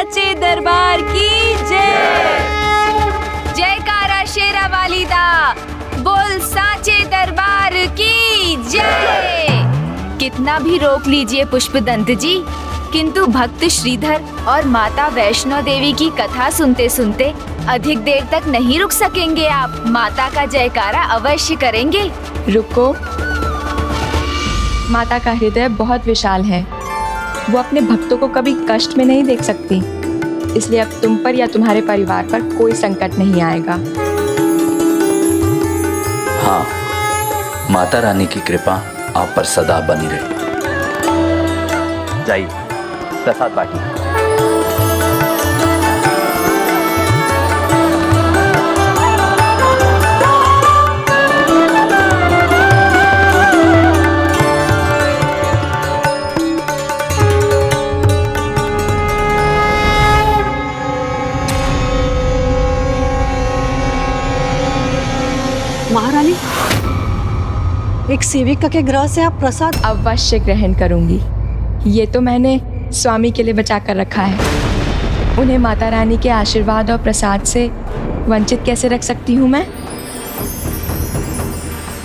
साचे दरबार की जय। जयकारा शेरा वाली दा, बोल साचे दरबार की जय। कितना भी रोक लीजिए पुष्पदंत जी, किंतु भक्त श्रीधर और माता वैष्णो देवी की कथा सुनते सुनते अधिक देर तक नहीं रुक सकेंगे आप। माता का जयकारा अवश्य करेंगे। रुको, माता का हृदय बहुत विशाल है, वो अपने भक्तों को कभी कष्ट में नहीं देख सकती, इसलिए अब तुम पर या तुम्हारे परिवार पर कोई संकट नहीं आएगा। हाँ, माता रानी की कृपा आप पर सदा बनी रहे। जाइए, प्रसाद बांटिए। महारानी, एक सेविका के ग्रह से आप प्रसाद अवश्य ग्रहण करूंगी। ये तो मैंने स्वामी के लिए बचा कर रखा है, उन्हें माता रानी के आशीर्वाद और प्रसाद से वंचित कैसे रख सकती हूँ मैं।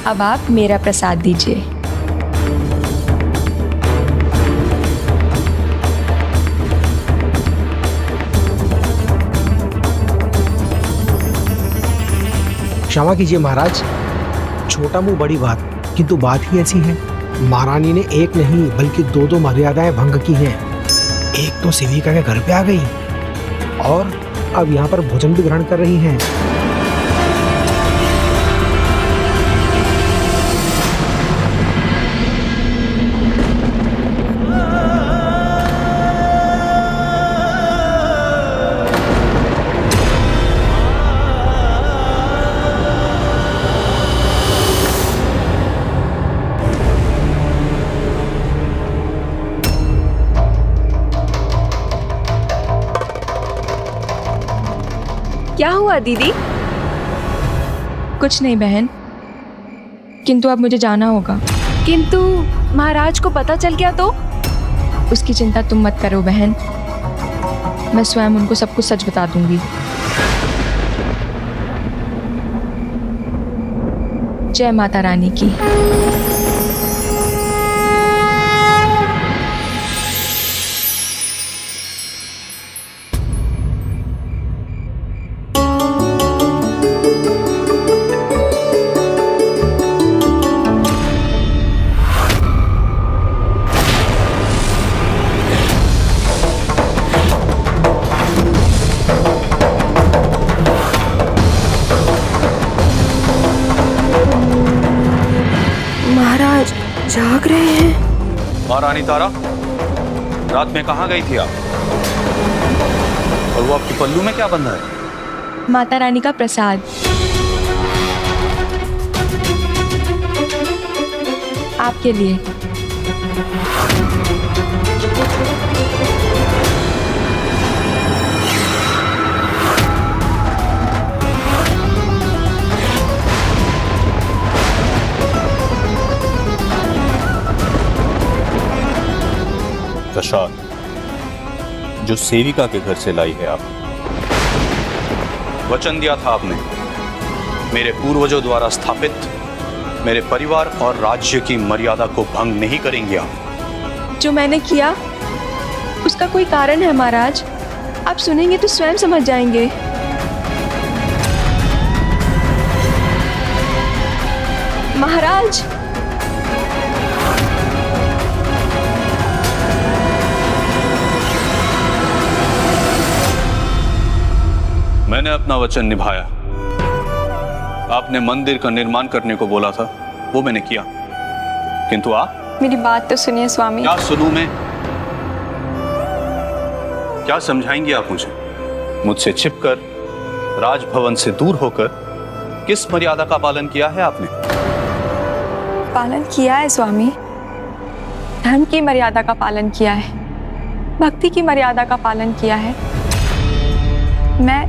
अब आप मेरा प्रसाद दीजिए। क्षमा कीजिए महाराज, छोटा मुंह बड़ी बात, किंतु बात ही ऐसी है। महारानी ने एक नहीं बल्कि दो मर्यादाएं भंग की हैं। एक तो सेविका के घर पे आ गई और अब यहाँ पर भोजन भी ग्रहण कर रही हैं। क्या हुआ दीदी? कुछ नहीं बहन, किंतु अब मुझे जाना होगा। किंतु महाराज को पता चल गया तो? उसकी चिंता तुम मत करो बहन, मैं स्वयं उनको सब कुछ सच बता दूंगी। जय माता रानी की। जाग रहे हैं। महारानी तारा, रात में कहाँ गई थी आप? और वो आपके पल्लू में क्या बंधा है? माता रानी का प्रसाद। आपके लिए। प्रसाद जो सेविका के घर से लाई है आप। वचन दिया था आपने, मेरे पूर्वजों द्वारा स्थापित मेरे परिवार और राज्य की मर्यादा को भंग नहीं करेंगे आप। जो मैंने किया उसका कोई कारण है महाराज, आप सुनेंगे तो स्वयं समझ जाएंगे। महाराज, मैंने अपना वचन निभाया। आपने मंदिर का निर्माण करने को बोला था, वो मैंने किया, किंतु आप। मेरी बात तो सुनिए स्वामी। क्या सुनूं मैं? क्या समझाएंगे आप मुझे? मुझसे छिपकर, राजभवन से दूर होकर किस मर्यादा का पालन किया है आपने? पालन किया है स्वामी, धर्म की मर्यादा का पालन किया है, भक्ति की मर्यादा का पालन किया है। मैं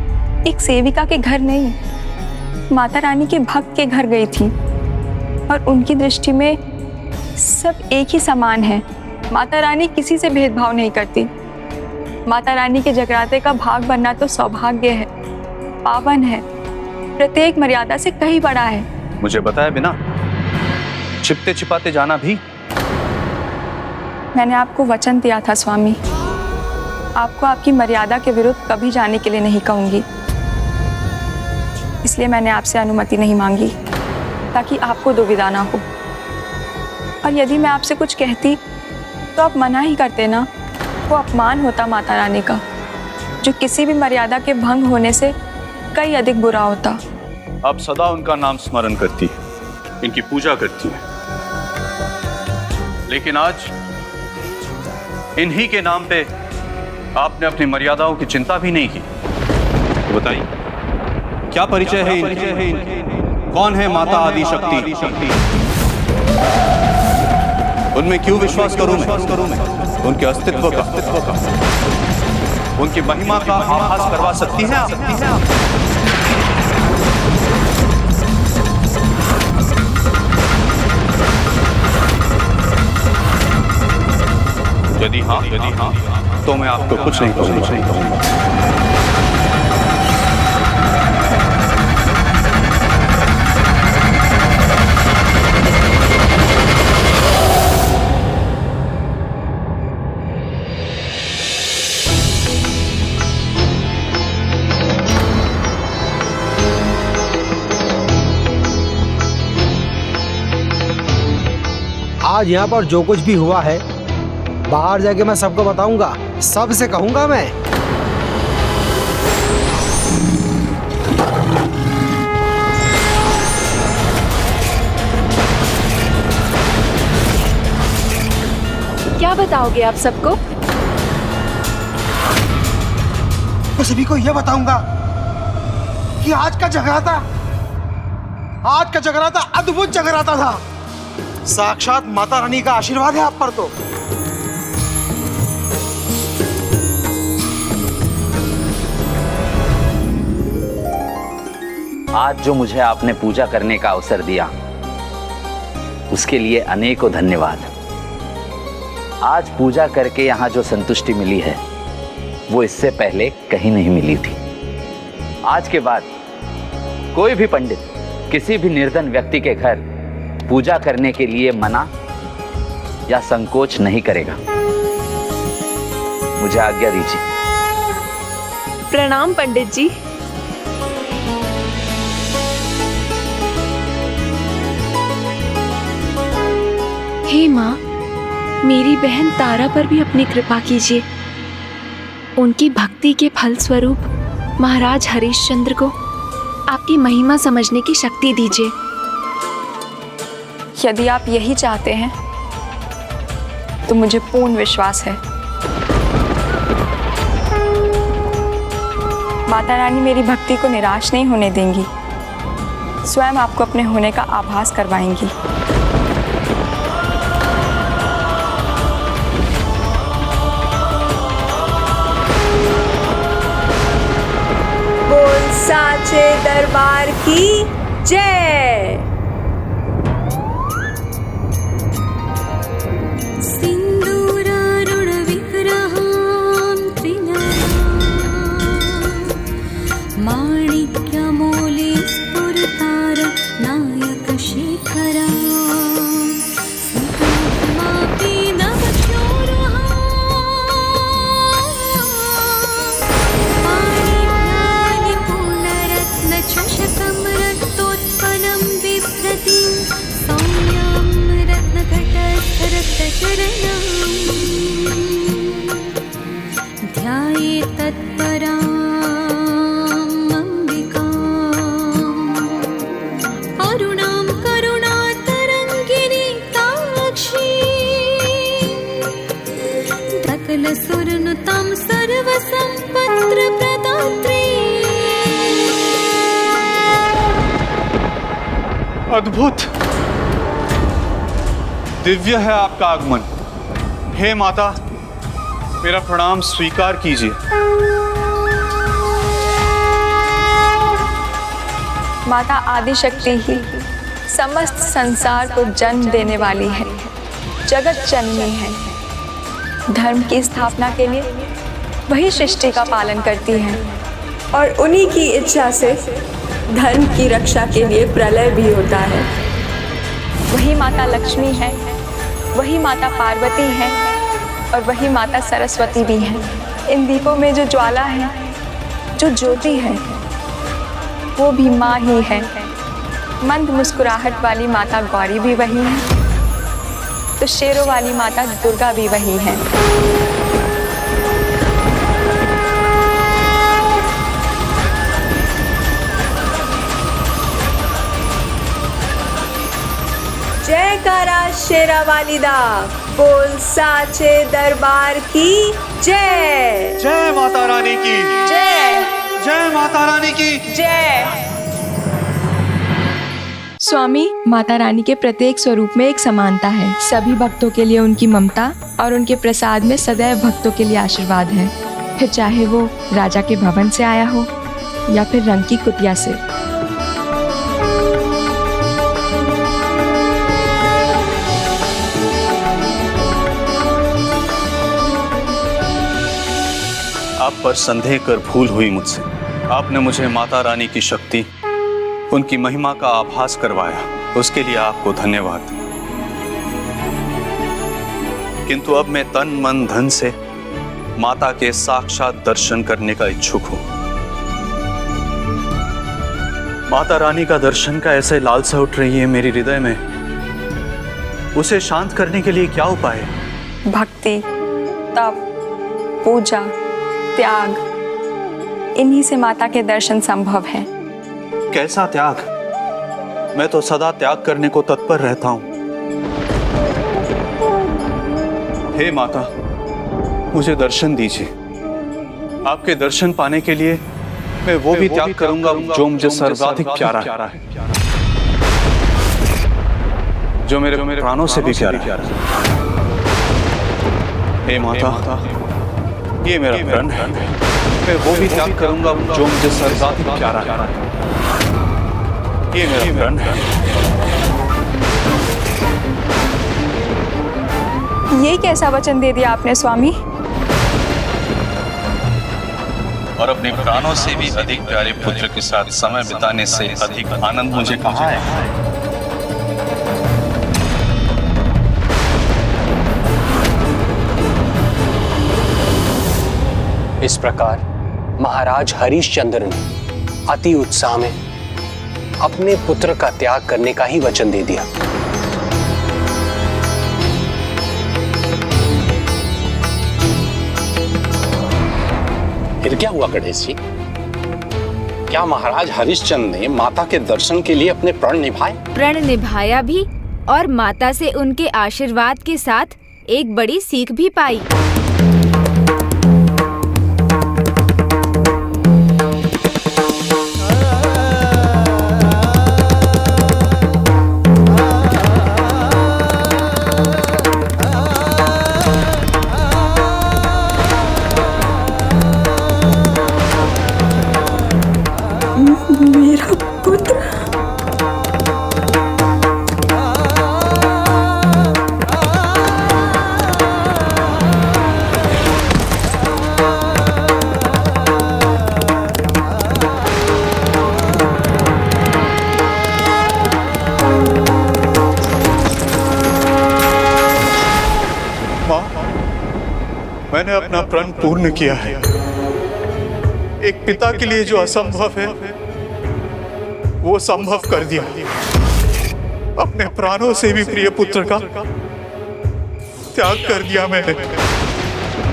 एक सेविका के घर नहीं, माता रानी के भक्त के घर गई थी और उनकी दृष्टि में सब एक ही समान है। माता रानी किसी से भेदभाव नहीं करती। माता रानी के जगराते का भाग बनना तो सौभाग्य है, पावन है, प्रत्येक मर्यादा से कहीं बड़ा है। मुझे बताया बिना छिपते छिपाते जाना भी? मैंने आपको वचन दिया था स्वामी, आपको आपकी मर्यादा के विरुद्ध कभी जाने के लिए नहीं कहूंगी, इसलिए मैंने आपसे अनुमति नहीं मांगी ताकि आपको दुविधा ना हो। और यदि मैं आपसे कुछ कहती तो आप मना ही करते ना, वो अपमान होता माता रानी का, जो किसी भी मर्यादा के भंग होने से कई अधिक बुरा होता। आप सदा उनका नाम स्मरण करती है, इनकी पूजा करती है, लेकिन आज इन्हीं के नाम पे आपने अपनी मर्यादाओं की चिंता भी नहीं की। तो बताइए क्या परिचय है इनकी? कौन है माता आदि शक्ति? उनमें क्यों विश्वास करूं मैं? उनके अस्तित्व का, उनकी महिमा का आभास करवा सकती है आप? यदि हाँ तो मैं आपको कुछ नहीं कहूंगा। आज यहाँ पर जो कुछ भी हुआ है बाहर जाके मैं सबको बताऊंगा, सबसे कहूंगा मैं। क्या बताओगे आप सबको? मैं सभी को यह बताऊंगा कि आज का जगराता अद्भुत जगराता था। साक्षात माता रानी का आशीर्वाद है आप पर। तो आज जो मुझे आपने पूजा करने का अवसर दिया उसके लिए अनेकों धन्यवाद। आज पूजा करके यहाँ जो संतुष्टि मिली है वो इससे पहले कहीं नहीं मिली थी। आज के बाद कोई भी पंडित किसी भी निर्धन व्यक्ति के घर पूजा करने के लिए मना या संकोच नहीं करेगा। मुझे आज्ञा दीजिए। प्रणाम पंडित जी। हे माँ, मेरी बहन तारा पर भी अपनी कृपा कीजिए। उनकी भक्ति के फल स्वरूप महाराज हरिश्चंद्र को आपकी महिमा समझने की शक्ति दीजिए। यदि आप यही चाहते हैं तो मुझे पूर्ण विश्वास है माता रानी मेरी भक्ति को निराश नहीं होने देंगी, स्वयं आपको अपने होने का आभास करवाएंगी। बोल साचे दरबार की जय। अद्भुत दिव्य है आपका आगमन। हे माता, मेरा प्रणाम स्वीकार कीजिए। माता आदिशक्ति ही समस्त संसार को जन्म देने वाली है, जगत जननी है। धर्म की स्थापना के लिए वही सृष्टि का पालन करती हैं। और उन्हीं की इच्छा से धर्म की रक्षा के लिए प्रलय भी होता है। वही माता लक्ष्मी है, वही माता पार्वती है और वही माता सरस्वती भी है। इन दीपों में जो ज्वाला है, जो ज्योति है, वो भी माँ ही है। मंद मुस्कुराहट वाली माता गौरी भी वही है, तो शेरों वाली माता दुर्गा भी वही है। जयकारा शेरा वालिदा, बोल साचे दरबार की जय। जय माता रानी की जय जय, माता रानी की जय। स्वामी, माता रानी के प्रत्येक स्वरूप में एक समानता है। सभी भक्तों के लिए उनकी ममता और उनके प्रसाद में सदैव भक्तों के लिए आशीर्वाद है, फिर चाहे वो राजा के भवन से आया हो या फिर रंग की कुटिया से। आप पर संदेह कर भूल हुई मुझसे। आपने मुझे माता रानी की शक्ति, उनकी महिमा का आभास करवाया, उसके लिए आपको धन्यवाद। किंतु अब मैं तन मन धन से माता के साक्षात दर्शन करने का इच्छुक हूं। माता रानी का दर्शन का ऐसे लालसा उठ रही है मेरे हृदय में, उसे शांत करने के लिए क्या उपाय है? भक्ति, तप, पूजा, त्याग, इन्हीं से माता के दर्शन संभव है। कैसा त्याग? मैं तो सदा त्याग करने को तत्पर रहता हूं। हे माता, मुझे दर्शन दीजिए। आपके दर्शन पाने के लिए मैं वो भी त्याग करूंगा जो मुझे सर्वाधिक प्यारा है, जो मेरे प्राणों से भी प्यारा है। हे माता, ये मेरा प्रण है। मैं वो भी त्याग करूंगा जो मुझे सर्वाधिक प्यारा है। ये मेरा प्रण है। ये कैसा वचन दे दिया आपने स्वामी? और अपने प्राणों से भी अधिक प्यारे पुत्र के साथ समय बिताने से अधिक आनंद मुझे कहाँ है? इस प्रकार महाराज हरिश्चंद्र ने अति उत्साह में अपने पुत्र का त्याग करने का ही वचन दे दिया। फिर क्या हुआ गणेश जी? क्या महाराज हरिश्चंद्र ने माता के दर्शन के लिए अपने प्रण निभाए? प्रण निभाया भी और माता से उनके आशीर्वाद के साथ एक बड़ी सीख भी पाई। मेरा पुत्र। माँ, मैंने अपना प्रण पूर्ण किया है। एक पिता के लिए जो असंभव है वो संभव कर दिया। अपने प्राणों से भी प्रिय पुत्र का त्याग कर दिया मैंने।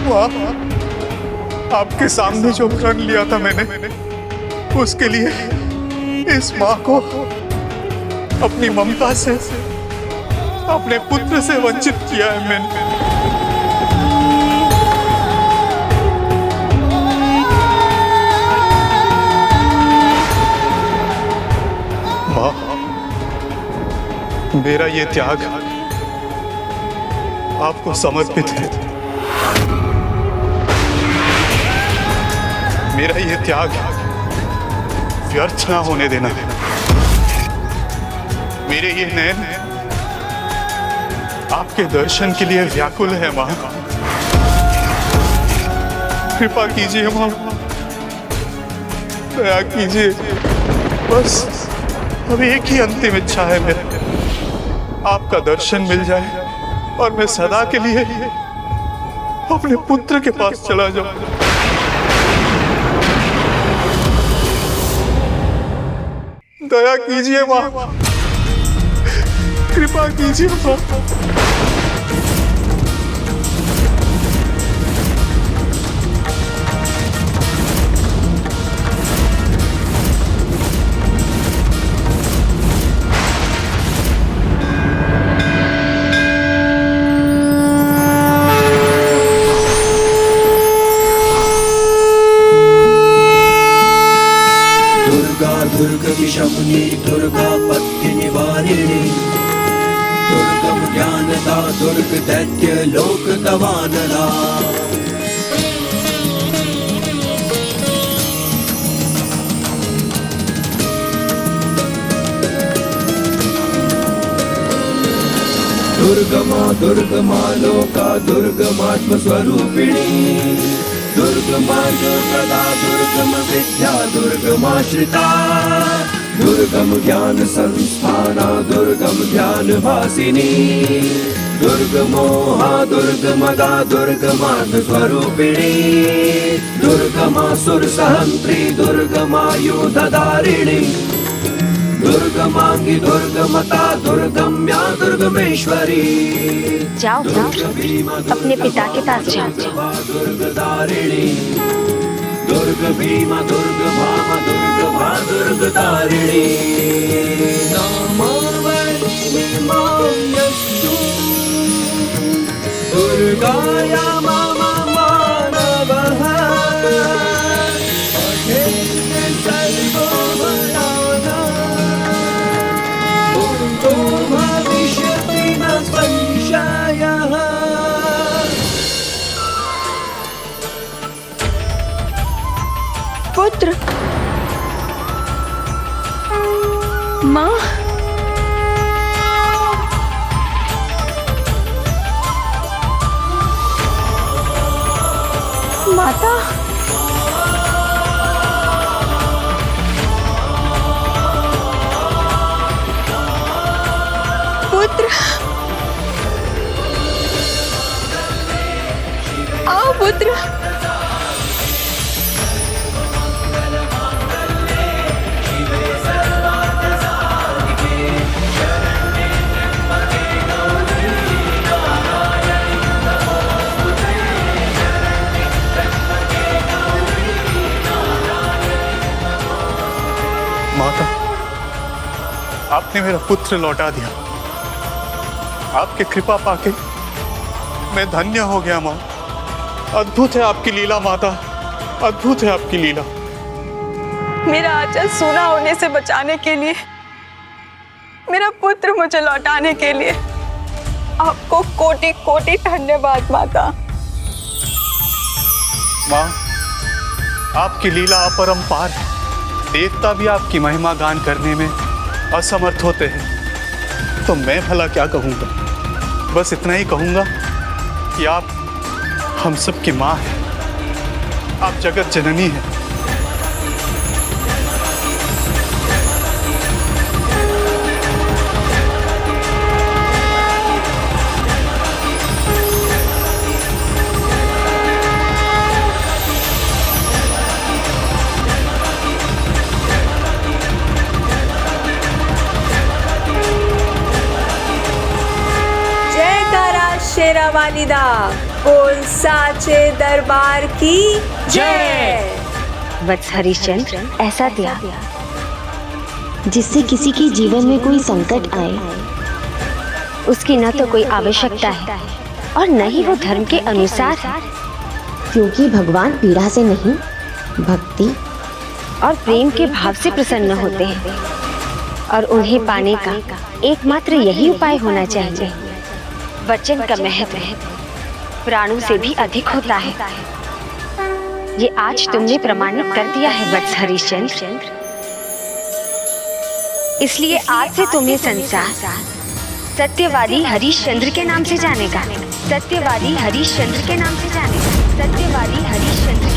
वाह, आपके सामने जो प्रण लिया था मैंने, उसके लिए इस माँ को अपनी ममता से, अपने पुत्र से वंचित किया है मैंने। मेरा ये त्याग आपको समर्पित है। मेरा ये त्याग व्यर्थ ना होने देना। मेरे ये नयन आपके दर्शन के लिए व्याकुल है मां। कृपा कीजिए माँ, दया कीजिए। बस अब एक ही अंतिम इच्छा है मेरी, आपका दर्शन मिल जाए और मैं सदा के लिए अपने पुत्र के पास चला जाऊं। दया कीजिए माँ, कृपा कीजिए माँ। दुर्गतिशमुनि दुर्गा पत्ति निवारिणी, दुर्गम ज्ञानदा दुर्ग दैत्य लोक दवानला। दुर्गमा लोका दुर्गमात्म स्वरूपिणी, दुर्गमा दुर्गदा दुर्गम विद्या दुर्गमाश्रिता, दुर्गम ज्ञान संस्थाना दुर्गम ध्यान भासिनी, दुर्गमोहा दुर्गमदा दुर्गमार्ग स्वरूपिणी, दुर्गमा सुर सहंत्री दुर्गमायुधधारिणी, दुर्गमांगी दुर्गमता दुर्गम्या दुर्गमेश्वरी। जाओ अपने पिता के पास जाओ। दुर्गधारिणी दुर्ग भीमा दुर्ग भामा दुर्ग भा दुर्गधारिणी, नामावली मायस्तु दुर्गाया मामा मानवः, अखेर सर्वोपराधा उर्तो भविष्यति न संशयः। पुत्र, माँ, माता, पुत्र, आओ पुत्र। माता, आपने मेरा पुत्र लौटा दिया। आपकी कृपा पाके मैं धन्य हो गया माँ। अद्भुत है आपकी लीला माता, अद्भुत है आपकी लीला। मेरा आंचल सूना होने से बचाने के लिए, मेरा पुत्र मुझे लौटाने के लिए आपको कोटि कोटि धन्यवाद माता। माँ, आपकी लीला अपरंपार है। देवता भी आपकी महिमा गान करने में असमर्थ होते हैं, तो मैं भला क्या कहूँगा। बस इतना ही कहूँगा कि आप हम सब की माँ हैं, आप जगत जननी हैं। शेरा वालिदा, बोल साचे दरबार की जय। वत्स हरिश्चंद्र, ऐसा त्याग जिससे किसी के जीवन में कोई संकट आए, उसकी न तो कोई आवश्यकता है और न ही वो धर्म के अनुसार है, क्योंकि भगवान पीड़ा से नहीं, भक्ति और प्रेम के भाव से प्रसन्न होते हैं और उन्हें पाने का एकमात्र यही उपाय होना चाहिए। वचन का महत्व प्राणों से भी अधिक होता है। ये आज तुमने प्रमाणित कर दिया है वत्स हरिश्चंद्र। इसलिए आज से तुम्हें संसार सत्यवादी हरिश्चंद्र के नाम से जानेगा। सत्यवादी हरिश्चंद्र के नाम से जानेगा। सत्यवादी हरिश्चंद्र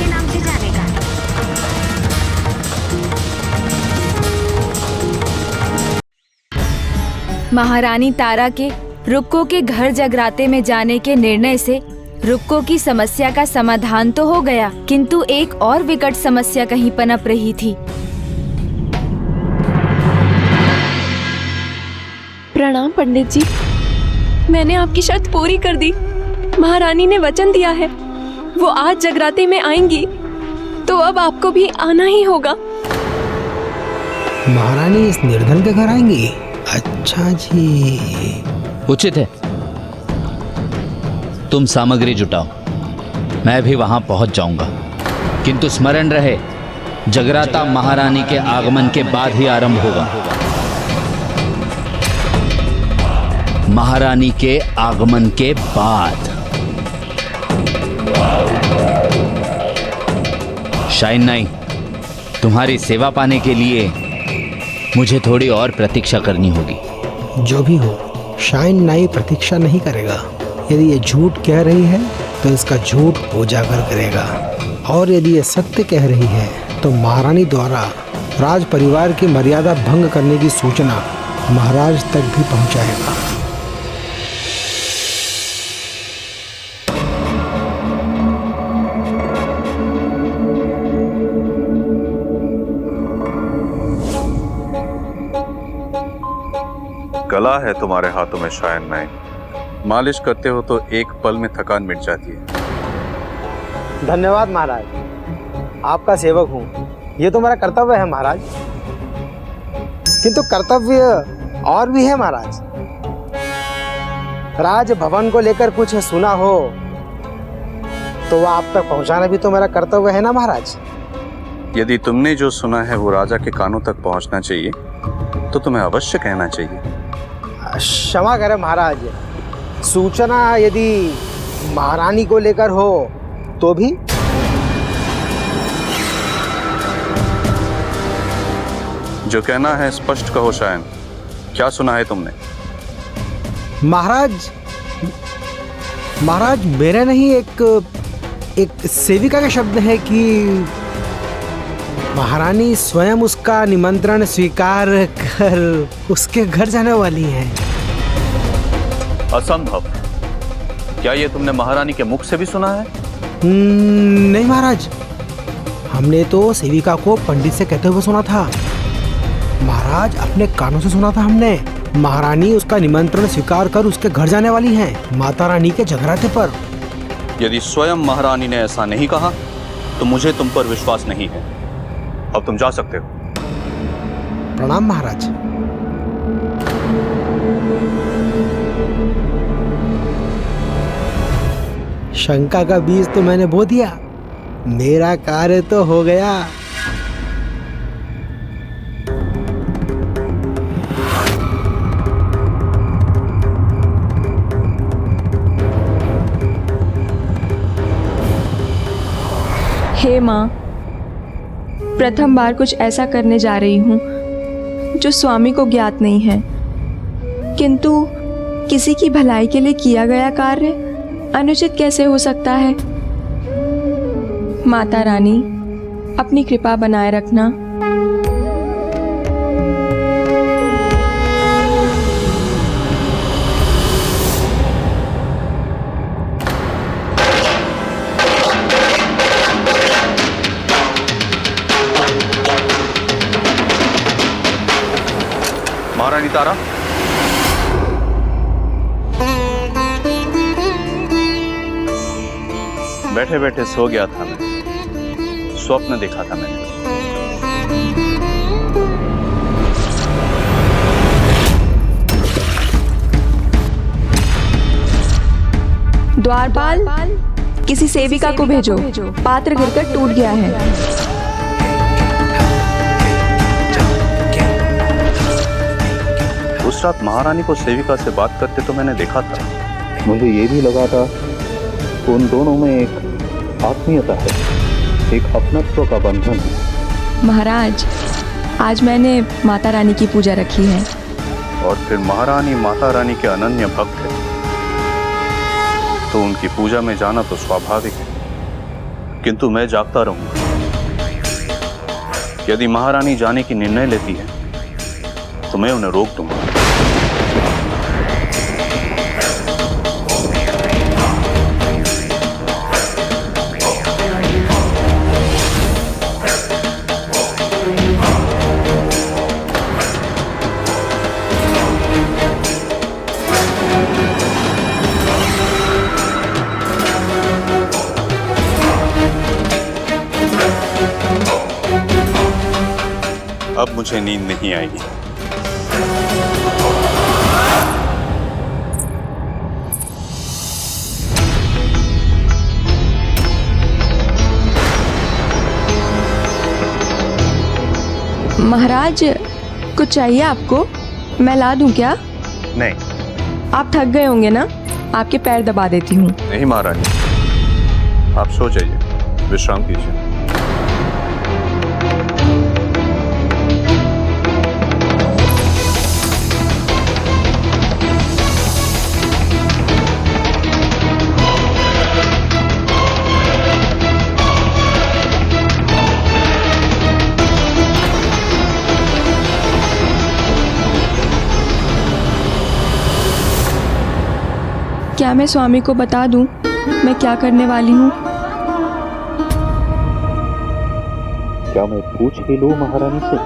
महारानी तारा के रुक्को के घर जगराते में जाने के निर्णय से रुक्को की समस्या का समाधान तो हो गया, किंतु एक और विकट समस्या कहीं पनप रही थी। प्रणाम पंडित जी, मैंने आपकी शर्त पूरी कर दी। महारानी ने वचन दिया है वो आज जगराते में आएंगी, तो अब आपको भी आना ही होगा। महारानी इस निर्धन के घर आएंगी? अच्छा जी, उचित है। तुम सामग्री जुटाओ, मैं भी वहां पहुंच जाऊंगा, किंतु स्मरण रहे जगराता महारानी के आगमन के बाद ही आरंभ होगा। महारानी के आगमन के बाद। शाइन नाई, तुम्हारी सेवा पाने के लिए मुझे थोड़ी और प्रतीक्षा करनी होगी। जो भी हो, शाइन नाई प्रतीक्षा नहीं करेगा। यदि ये झूठ कह रही है तो इसका झूठ उजागर करेगा, और यदि ये सत्य कह रही है तो महारानी द्वारा राज परिवार की मर्यादा भंग करने की सूचना महाराज तक भी पहुंचाएगा। कला है तुम्हारे हाथों में शायन नाई। मालिश करते हो तो एक पल में थकान मिट जाती है। धन्यवाद महाराज, आपका सेवक हूँ, ये तो मेरा कर्तव्य है महाराज। किंतु कर्तव्य और भी है महाराज। राज भवन को लेकर कुछ सुना हो तो वह आप तक पहुंचाना भी तो मेरा कर्तव्य है ना महाराज। यदि तुमने जो सुना है वो राजा के कानों तक पहुंचना चाहिए तो तुम्हें अवश्य कहना चाहिए। क्षमा करें महाराज, सूचना यदि महारानी को लेकर हो तो भी। जो कहना है स्पष्ट कहो शायन, क्या सुना है तुमने? महाराज, मेरे नहीं एक सेविका के शब्द है कि महारानी स्वयं उसका निमंत्रण स्वीकार कर उसके घर जाने वाली हैं। असंभव। क्या ये तुमने महारानी के मुख से भी सुना है? नहीं महाराज, हमने तो सेविका को पंडित से कहते हुए सुना था। महाराज, अपने कानों से सुना था हमने। महारानी उसका निमंत्रण स्वीकार कर उसके घर जाने वाली हैं, माता रानी के जगराते पर। यदि स्वयं महारानी ने ऐसा नहीं कहा तो मुझे तुम पर विश्वास नहीं है। अब तुम जा सकते हो। प्रणाम महाराज। शंका का बीज तो मैंने बो दिया, मेरा कार्य तो हो गया। हे माँ, प्रथम बार कुछ ऐसा करने जा रही हूँ जो स्वामी को ज्ञात नहीं है, किंतु किसी की भलाई के लिए किया गया कार्य अनुचित कैसे हो सकता है। माता रानी, अपनी कृपा बनाए रखना। महारानी तारा, बैठे बैठे सो गया था मैं, स्वप्न देखा था मैंने। द्वारपाल, किसी सेविका को भेजो, पात्र गिरकर टूट गया है। उस रात महारानी को सेविका से बात करते तो मैंने देखा था। मुझे ये भी लगा था कि उन दोनों में एक आत्मीयता है, एक अपनत्व का बंधन है। महाराज, आज मैंने माता रानी की पूजा रखी है। और फिर महारानी माता रानी के अनन्य भक्त है, तो उनकी पूजा में जाना तो स्वाभाविक है, किंतु मैं जागता रहूंगा। यदि महारानी जाने की निर्णय लेती है तो मैं उन्हें रोक दूंगा। अब मुझे नींद नहीं आएगी। महाराज, कुछ चाहिए आपको? मैं ला दूं क्या? नहीं आप थक गए होंगे ना, आपके पैर दबा देती हूँ। नहीं महारानी, आप सो जाइए, विश्राम कीजिए। क्या मैं स्वामी को बता दूं मैं क्या करने वाली हूँ? क्या मैं पूछ ही लूं महारानी से?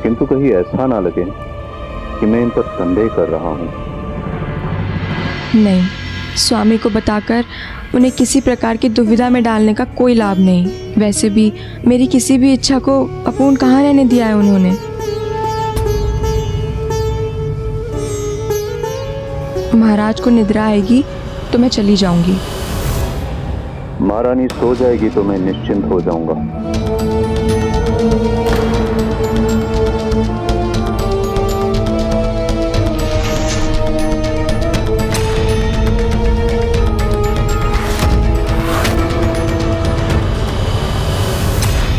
किंतु कहीं ऐसा ना लगे कि मैं इन पर संदेह कर रहा हूं। नहीं, स्वामी को बताकर उन्हें किसी प्रकार की दुविधा में डालने का कोई लाभ नहीं। वैसे भी मेरी किसी भी इच्छा को अपूर्ण कहाँ रहने दिया है उन्होंने। महाराज को निद्रा आएगी तो मैं चली जाऊंगी। महारानी सो जाएगी तो मैं निश्चिंत हो जाऊंगा।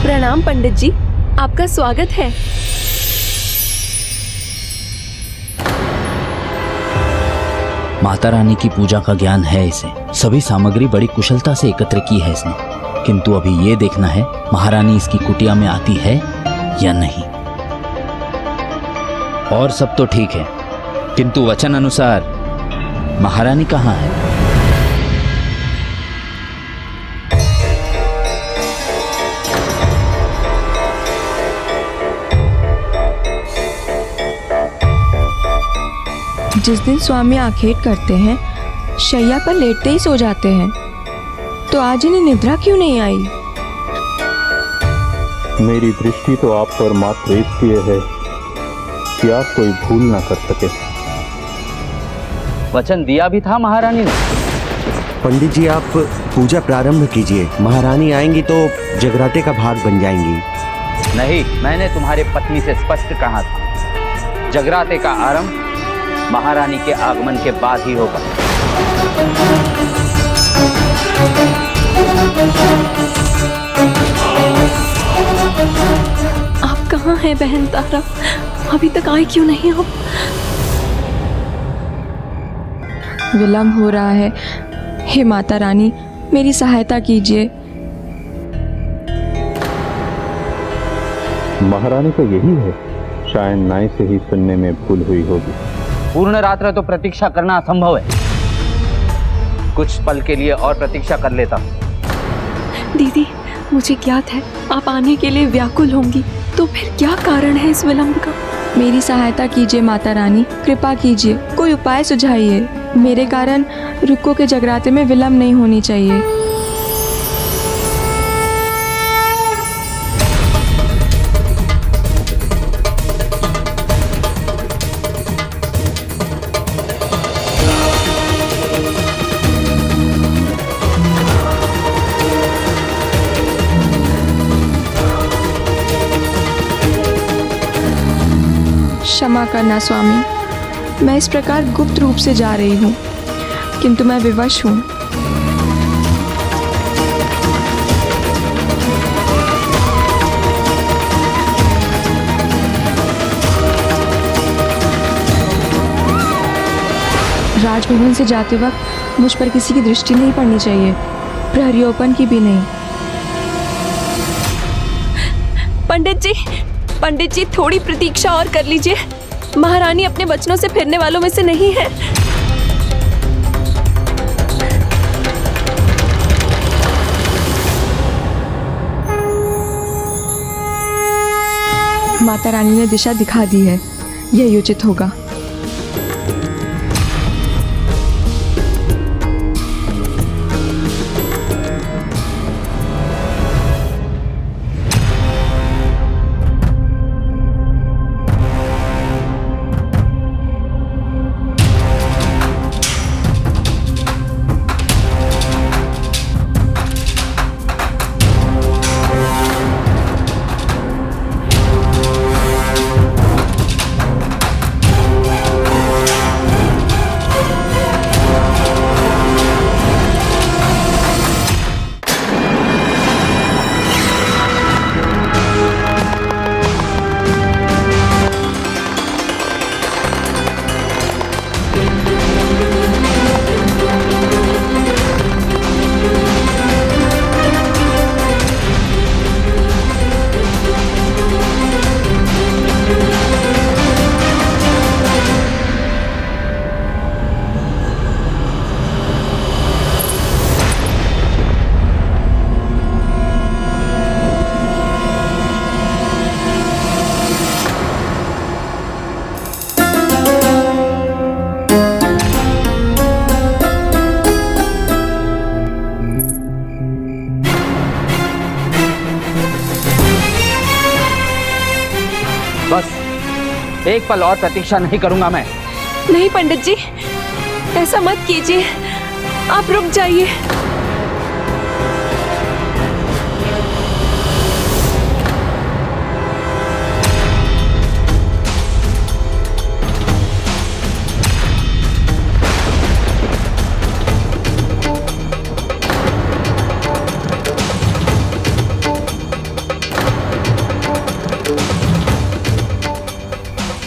प्रणाम पंडित जी, आपका स्वागत है। माता रानी की पूजा का ज्ञान है इसे। सभी सामग्री बड़ी कुशलता से एकत्र की है इसने, किंतु अभी ये देखना है महारानी इसकी कुटिया में आती है या नहीं। और सब तो ठीक है, किंतु वचन अनुसार महारानी कहाँ है? जिस दिन स्वामी आखेट करते हैं, शैया पर लेटते ही सो जाते हैं, तो आज इन्हें निद्रा क्यों नहीं आई? मेरी दृष्टि तो आप पर मात्र इसलिए है कि आप कोई भूल ना कर सके। वचन दिया भी था महारानी ने। पंडित जी, आप पूजा प्रारंभ कीजिए। महारानी आएंगी तो जगराते का भाग बन जाएंगी। नहीं, मैंने तुम्हारे पत्नी से स्पष्ट कहा था, जगराते का आरंभ महारानी के आगमन के बाद ही होगा। आप कहाँ हैं बहन तारा? अभी तक आए क्यों नहीं हो? विलंब हो रहा है। हे माता रानी, मेरी सहायता कीजिए। महारानी तो यही है, शायद नाई से ही सुनने में भूल हुई होगी। पूर्ण रात्र तो प्रतीक्षा करना असंभव है। कुछ पल के लिए और प्रतीक्षा कर लेता। दीदी, मुझे ज्ञात है आप आने के लिए व्याकुल होंगी, तो फिर क्या कारण है इस विलंब का? मेरी सहायता कीजिए माता रानी, कृपा कीजिए, कोई उपाय सुझाइए। मेरे कारण रुक्को के जगराते में विलंब नहीं होनी चाहिए। क्षमा करना स्वामी, मैं इस प्रकार गुप्त रूप से जा रही हूँ, किंतु मैं विवश हूँ। राजभवन से जाते वक्त मुझ पर किसी की दृष्टि नहीं पड़नी चाहिए, प्रहरियोपन की भी नहीं। पंडित जी थोड़ी प्रतीक्षा और कर लीजिए। महारानी अपने वचनों से फिरने वालों में से नहीं है। माता रानी ने दिशा दिखा दी है, यही उचित होगा। बस एक पल और प्रतीक्षा नहीं करूंगा मैं। नहीं पंडित जी, ऐसा मत कीजिए, आप रुक जाइए।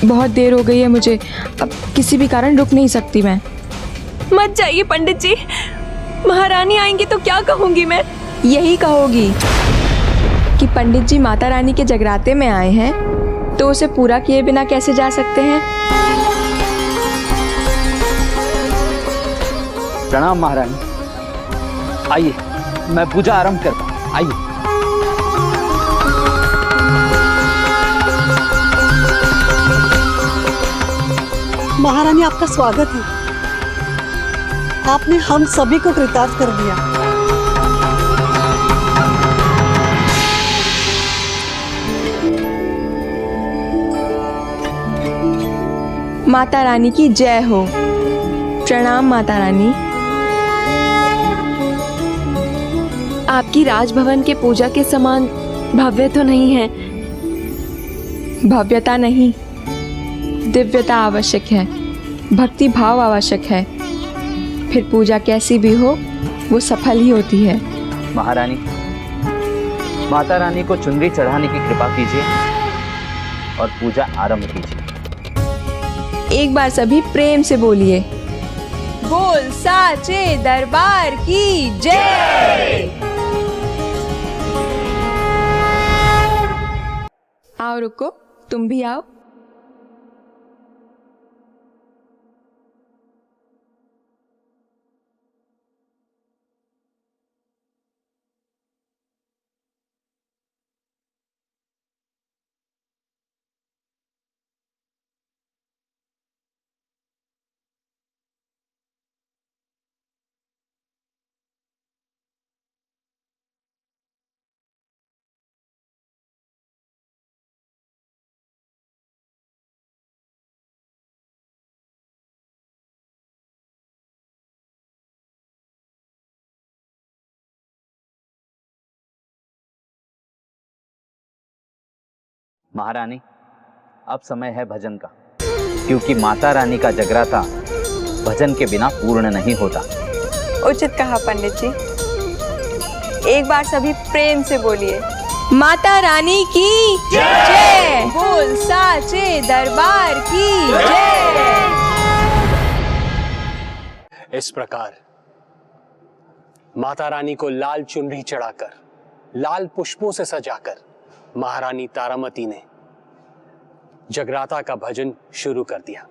बहुत देर हो गई है मुझे, अब किसी भी कारण रुक नहीं सकती मैं। मत जाइए पंडित जी, महारानी आएंगी तो क्या कहूंगी मैं? यही कहोगी कि पंडित जी माता रानी के जगराते में आए हैं, तो उसे पूरा किए बिना कैसे जा सकते हैं? प्रणाम महारानी, आइए मैं पूजा आरंभ करता हूं, आइए। महारानी आपका स्वागत है। आपने हम सभी को कृतार्थ कर दिया। माता रानी की जय हो। प्रणाम माता रानी। आपकी राजभवन के पूजा के समान भव्य तो नहीं है। भव्यता नहीं, दिव्यता आवश्यक है, भक्ति भाव आवश्यक है। फिर पूजा कैसी भी हो, वो सफल ही होती है। महारानी, माता रानी को चुनरी चढ़ाने की कृपा कीजिए और पूजा आरंभ कीजिए। एक बार सभी प्रेम से बोलिए, बोल साचे दरबार की जय। आओ रुको, तुम भी आओ। महारानी, अब समय है भजन का, क्योंकि माता रानी का जगराता भजन के बिना पूर्ण नहीं होता। उचित कहा पंडित जी। एक बार सभी प्रेम से बोलिए, माता रानी की जय। बोल साचे दरबार की जय। इस प्रकार माता रानी को लाल चुनरी चढ़ाकर, लाल पुष्पों से सजाकर महारानी तारामती ने जगराता का भजन शुरू कर दिया।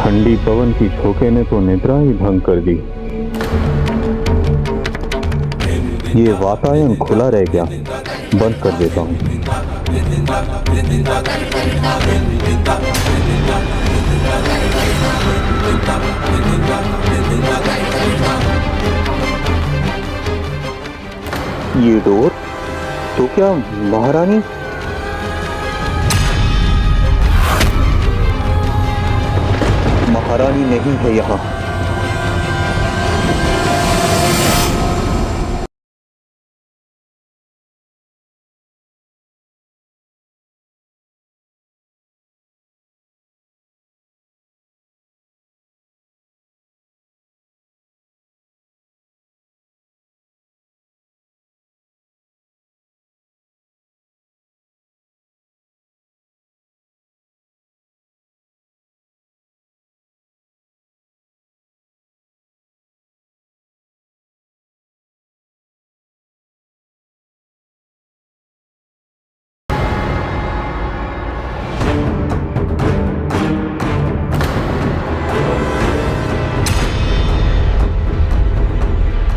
ठंडी पवन की झोंके ने तो निद्रा ही भंग कर दी। ये वातायन खुला रह गया, बंद कर देता हूँ। ये डोर तो क्या महारानी? महारानी नहीं है यहाँ।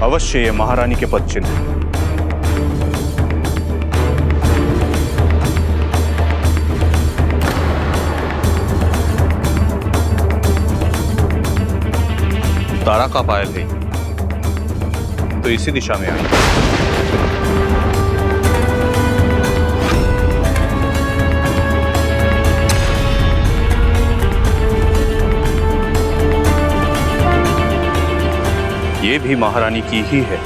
अवश्य ये महारानी के पद चिन्ह है। तारा का पायल है तो इसी दिशा में आई। ये भी महारानी की ही है।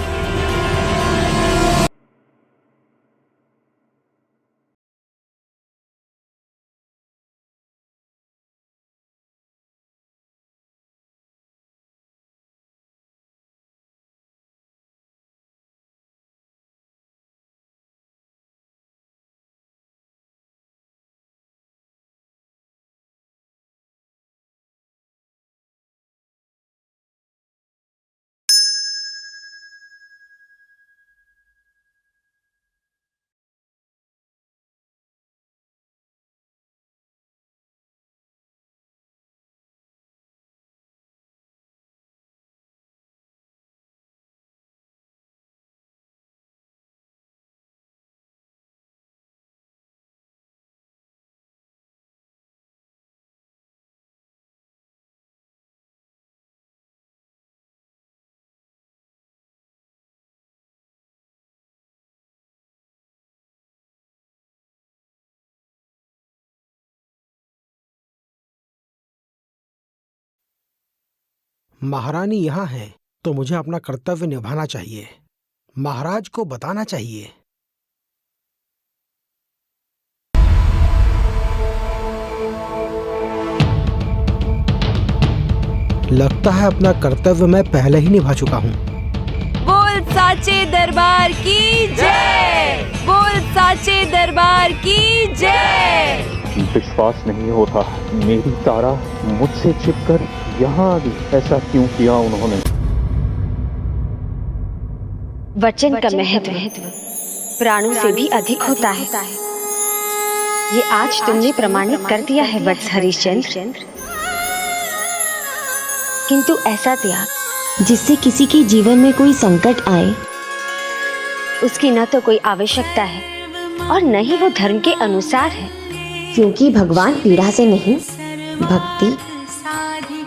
महारानी यहाँ है तो मुझे अपना कर्तव्य निभाना चाहिए, महाराज को बताना चाहिए। लगता है अपना कर्तव्य मैं पहले ही निभा चुका हूँ। बोल साचे दरबार की जय, बोल साचे दरबार की जय। विश्वास नहीं होता, मेरी तारा मुझसे छिपकर यहाँ आ गई। ऐसा क्यों किया उन्होंने? वचन का महत्व प्राणों से भी अधिक होता है। ये आज तुमने प्रमाणित कर दिया है वत्स हरिश्चंद्र। किंतु ऐसा त्याग जिससे किसी के जीवन में कोई संकट आए, उसकी न तो कोई आवश्यकता है और न ही वो धर्म के अनुसार है, क्योंकि भगवान पीड़ा से नहीं, भक्ति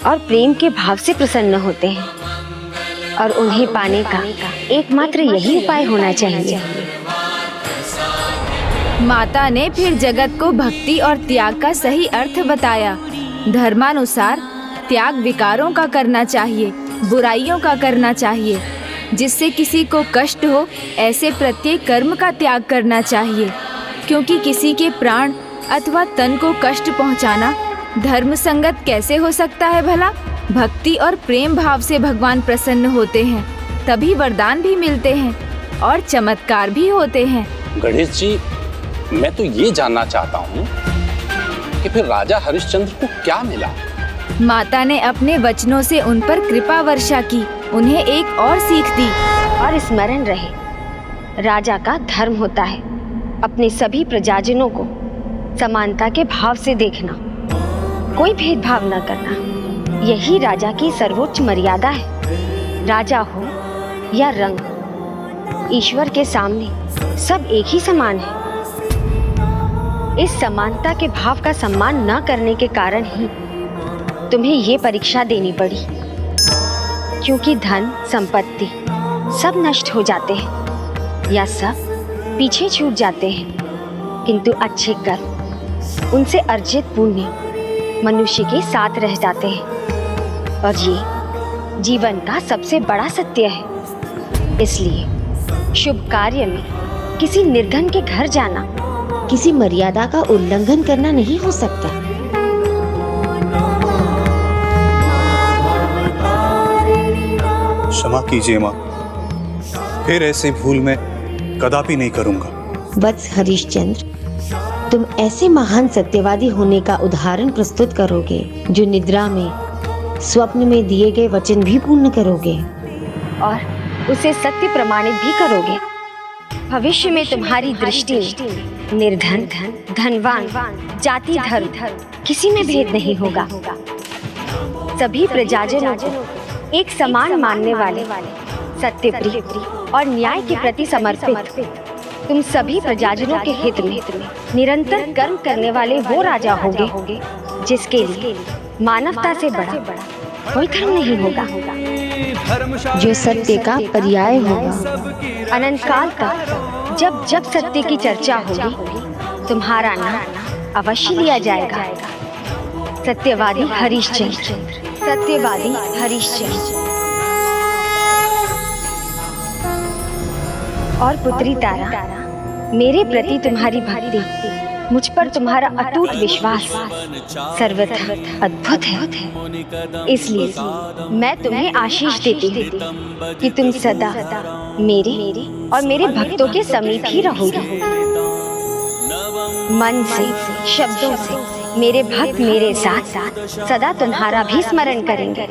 और प्रेम के भाव से प्रसन्न होते हैं और उन्हें पाने का एकमात्र यही उपाय होना चाहिए। माता ने फिर जगत को भक्ति और त्याग का सही अर्थ बताया। धर्मानुसार त्याग विकारों का करना चाहिए, बुराइयों का करना चाहिए। जिससे किसी को कष्ट हो ऐसे प्रत्येक कर्म का त्याग करना चाहिए, क्योंकि किसी के प्राण अथवा तन को कष्ट पहुंचाना धर्म संगत कैसे हो सकता है भला? भक्ति और प्रेम भाव से भगवान प्रसन्न होते हैं, तभी वरदान भी मिलते हैं और चमत्कार भी होते हैं। गणेश जी, मैं तो ये जानना चाहता हूँ कि फिर राजा हरिश्चंद्र को क्या मिला? माता ने अपने वचनों से उन पर कृपा वर्षा की, उन्हें एक और सीख दी। और स्मरण रहे, राजा का धर्म होता है अपने सभी प्रजाजनों को समानता के भाव से देखना, कोई भेदभाव न करना। यही राजा की सर्वोच्च मर्यादा है। राजा हो या रंग, ईश्वर के सामने सब एक ही समान है। इस समानता के भाव का सम्मान न करने के कारण ही तुम्हें ये परीक्षा देनी पड़ी, क्योंकि धन संपत्ति सब नष्ट हो जाते हैं या सब पीछे छूट जाते हैं, किंतु अच्छे कर्म, उनसे अर्जित पुण्य मनुष्य के साथ रह जाते हैं। और ये जीवन का सबसे बड़ा सत्य है। इसलिए शुभ कार्य में किसी निर्धन के घर जाना किसी मर्यादा का उल्लंघन करना नहीं हो सकता। क्षमा कीजिए माँ, फिर ऐसी भूल मैं कदापि नहीं करूंगा। वत्स हरिश्चंद्र, तुम ऐसे महान सत्यवादी होने का उदाहरण प्रस्तुत करोगे जो निद्रा में, स्वप्न में दिए गए वचन भी पूर्ण करोगे और उसे सत्य प्रमाणित भी करोगे। भविष्य में तुम्हारी दृष्टि निर्धन, धनवान, जाति, धर्म किसी में भेद नहीं होगा। सभी प्रजाजनों को एक समान मानने वाले, सत्यप्रिय और न्याय के प्रति समर्पित तुम सभी प्रजाजनों के हित में निरंतर कर्म करने वाले वो राजा होगे जिसके लिए मानवता से बड़ा कोई धर्म नहीं होगा, जो सत्य का पर्याय होगा। अनंत काल का जब जब सत्य की चर्चा होगी, तुम्हारा नाम अवश्य लिया जाएगा। सत्यवादी हरिश्चंद्र, सत्यवादी हरिश्चंद्र। और पुत्री तारा, मेरे प्रति तुम्हारी भक्ति, मुझ पर तुम्हारा अटूट विश्वास सर्वथा अद्भुत है। इसलिए मैं तुम्हें आशीष देती हूँ कि तुम सदा मेरे और मेरे भक्तों के समीप ही रहोगे। मन से, शब्दों से मेरे भक्त मेरे साथ सदा तुम्हारा भी स्मरण करेंगे।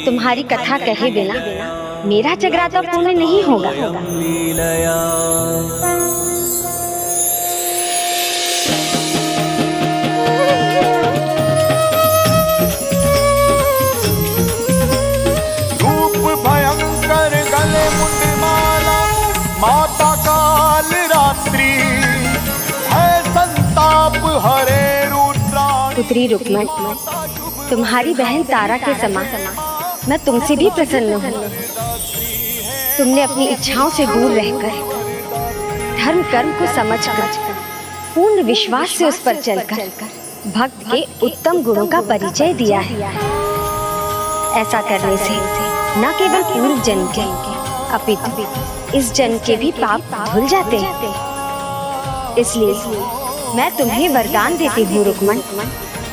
तुम्हारी कथा कहे बिना मेरा जगराता पूर्ण नहीं होगा। भयंकर गले मुंडमाला, माता काल रात्रि है संताप हरे रुद्रा। पुत्री रुक्मण, तुम्हारी बहन तारा के समान मैं तुमसे भी प्रसन्न हूँ। तुमने अपनी इच्छाओं से दूर रहकर धर्म कर्म को समझकर पूर्ण विश्वास से उस पर चलकर भक्त के उत्तम गुणों का परिचय दिया है। ऐसा करने से न केवल पूर्व जन्म के अपितु इस जन्म के भी पाप धुल जाते हैं। इसलिए मैं तुम्हें वरदान देती हूँ रुक्मण,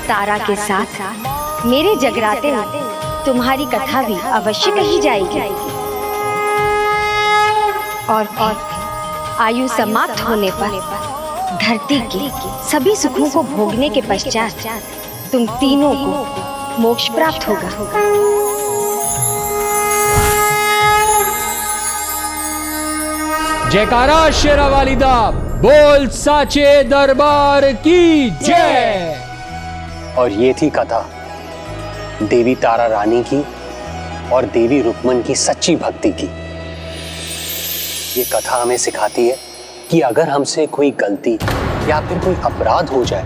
तारा के साथ मेरे जगराते में तुम्हारी कथा भी अवश्य कही जाएगी। और आयु समाप्त होने पर धरती के सभी सुखों को भोगने के पश्चात तुम तीनों को मोक्ष प्राप्त होगा। जयकारा शेरा वालिदा, बोल साचे दरबार की जय। और ये थी कथा देवी तारा रानी की और देवी रुक्मन की सच्ची भक्ति की। ये कथा हमें सिखाती है कि अगर हमसे कोई गलती या फिर कोई अपराध हो जाए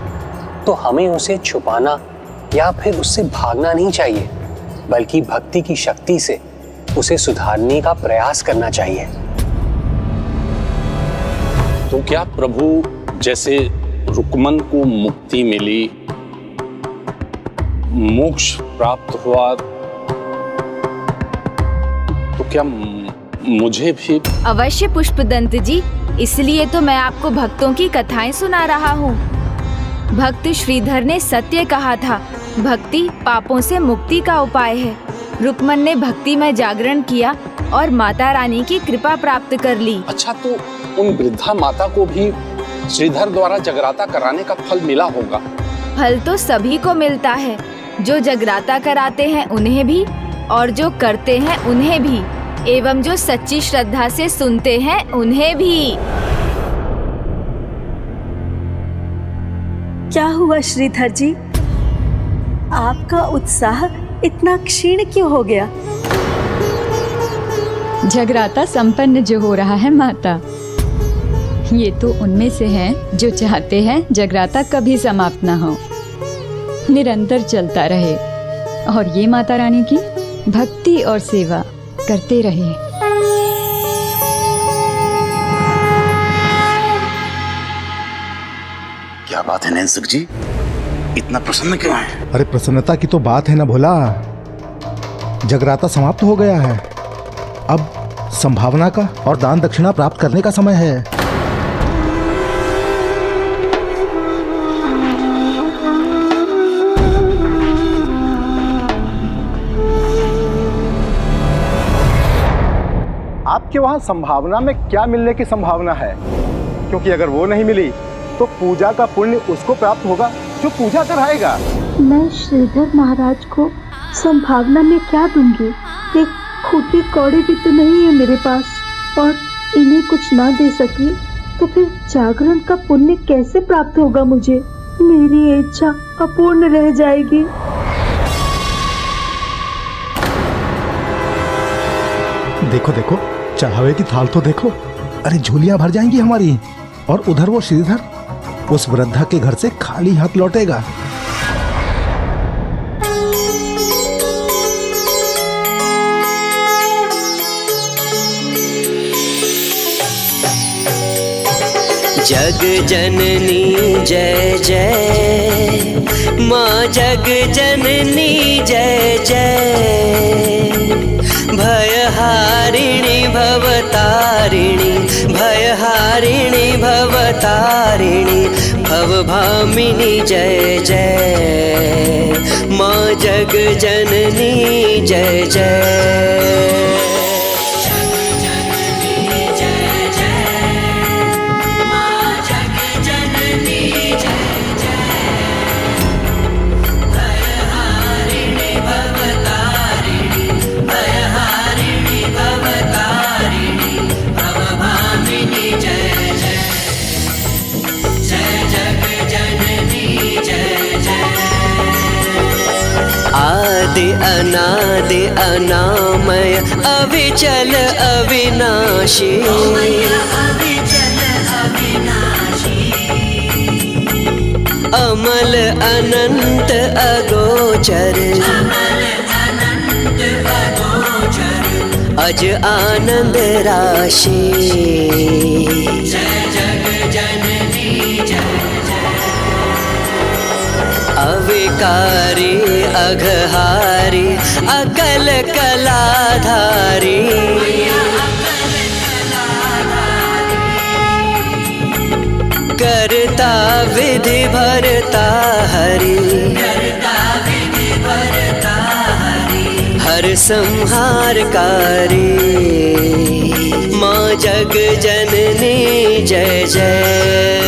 तो हमें उसे छुपाना या फिर उससे भागना नहीं चाहिए, बल्कि भक्ति की शक्ति से उसे सुधारने का प्रयास करना चाहिए। तो क्या प्रभु, जैसे रुक्मन को मुक्ति मिली, मोक्ष प्राप्त हुआ, तो क्या मुझे भी? अवश्य पुष्पदंत जी, इसलिए तो मैं आपको भक्तों की कथाएं सुना रहा हूँ। भक्त श्रीधर ने सत्य कहा था, भक्ति पापों से मुक्ति का उपाय है। रुक्मन ने भक्ति में जागरण किया और माता रानी की कृपा प्राप्त कर ली। अच्छा, तो उन वृद्धा माता को भी श्रीधर द्वारा जगराता कराने का फल मिला होगा? फल तो सभी को मिलता है, जो जगराता कराते हैं उन्हें भी और जो करते हैं उन्हें भी, एवं जो सच्ची श्रद्धा से सुनते हैं उन्हें भी। क्या हुआ श्रीधर जी? आपका उत्साह इतना क्षीण क्यों हो गया? जगराता संपन्न जो हो रहा है माता, ये तो उनमें से हैं जो चाहते हैं जगराता कभी समाप्त ना हो, निरंतर चलता रहे और ये माता रानी की भक्ति और सेवा करते रहे। क्या बात है नैनसुख जी, इतना प्रसन्न क्यों है? अरे प्रसन्नता की तो बात है ना भोला, जगराता समाप्त हो गया है। अब संभावना का और दान दक्षिणा प्राप्त करने का समय है। आपके वहां संभावना में क्या मिलने की संभावना है? क्योंकि अगर वो नहीं मिली तो पूजा का पुण्य उसको प्राप्त होगा जो पूजा कराएगा। मैं श्रीधर महाराज को संभावना में क्या दूंगी? एक खूटी कौड़ी भी तो नहीं है मेरे पास, और इन्हें कुछ ना दे सकी तो फिर जागरण का पुण्य कैसे प्राप्त होगा मुझे? मेरी इच्छा अपूर्ण रह जाएगी। देखो देखो, चढ़ावे की थाल तो देखो, अरे झोलियां भर जाएंगी हमारी। और उधर वो श्रीधर उस वृद्धा के घर से खाली हाथ लौटेगा। जग जननी जय जय, माँ जग जननी जय जय, भयहारिणी भवतारिणी, भयहारिणी भवतारिणी, भवभामिनी जय जय, माँ जग जननी जय जय। आदि अनादि अनामय अविचल अविनाशी, अमल अनंत अगोचर, अज आनंद राशि, अविकारी अघहारी अकल कलाधारी, करता विधि भरता हरि, हर संहारकारी, माँ जग जननी जय जय।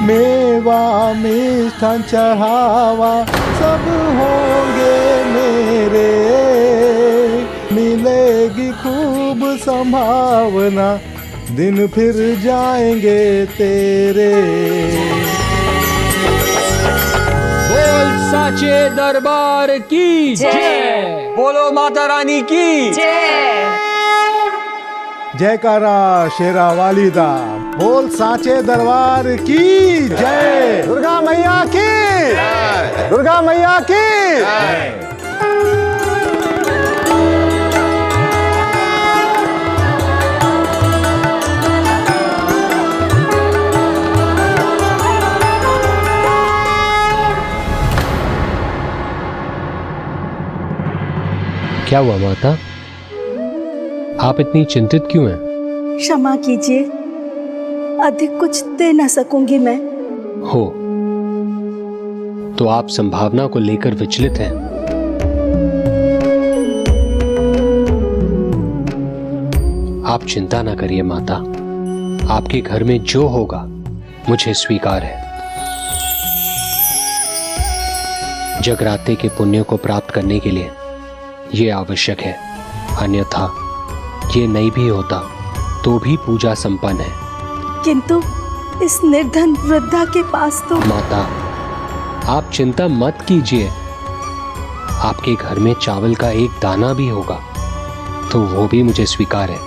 मेवा मिष्ठान चढ़ावा सब होंगे मेरे, मिलेगी खूब संभावना, दिन फिर जाएंगे तेरे। बोल साचे दरबार की जय, बोलो माता रानी की जय। जयकारा शेरा वालीदा, बोल साचे दरबार की जय। दुर्गा मैया की जय, दुर्गा मैया की जय। क्या हुआ माता, आप इतनी चिंतित क्यों हैं? क्षमा कीजिए, अधिक कुछ दे न सकूंगी मैं। हो तो आप संभावना को लेकर विचलित हैं। आप चिंता ना करिए माता, आपके घर में जो होगा मुझे स्वीकार है। जगराते के पुण्य को प्राप्त करने के लिए ये आवश्यक है, अन्यथा ये नहीं भी होता तो भी पूजा संपन्न है। किंतु इस निर्धन वृद्धा के पास तो। माता, आप चिंता मत कीजिए। आपके घर में चावल का एक दाना भी होगा तो वो भी मुझे स्वीकार है।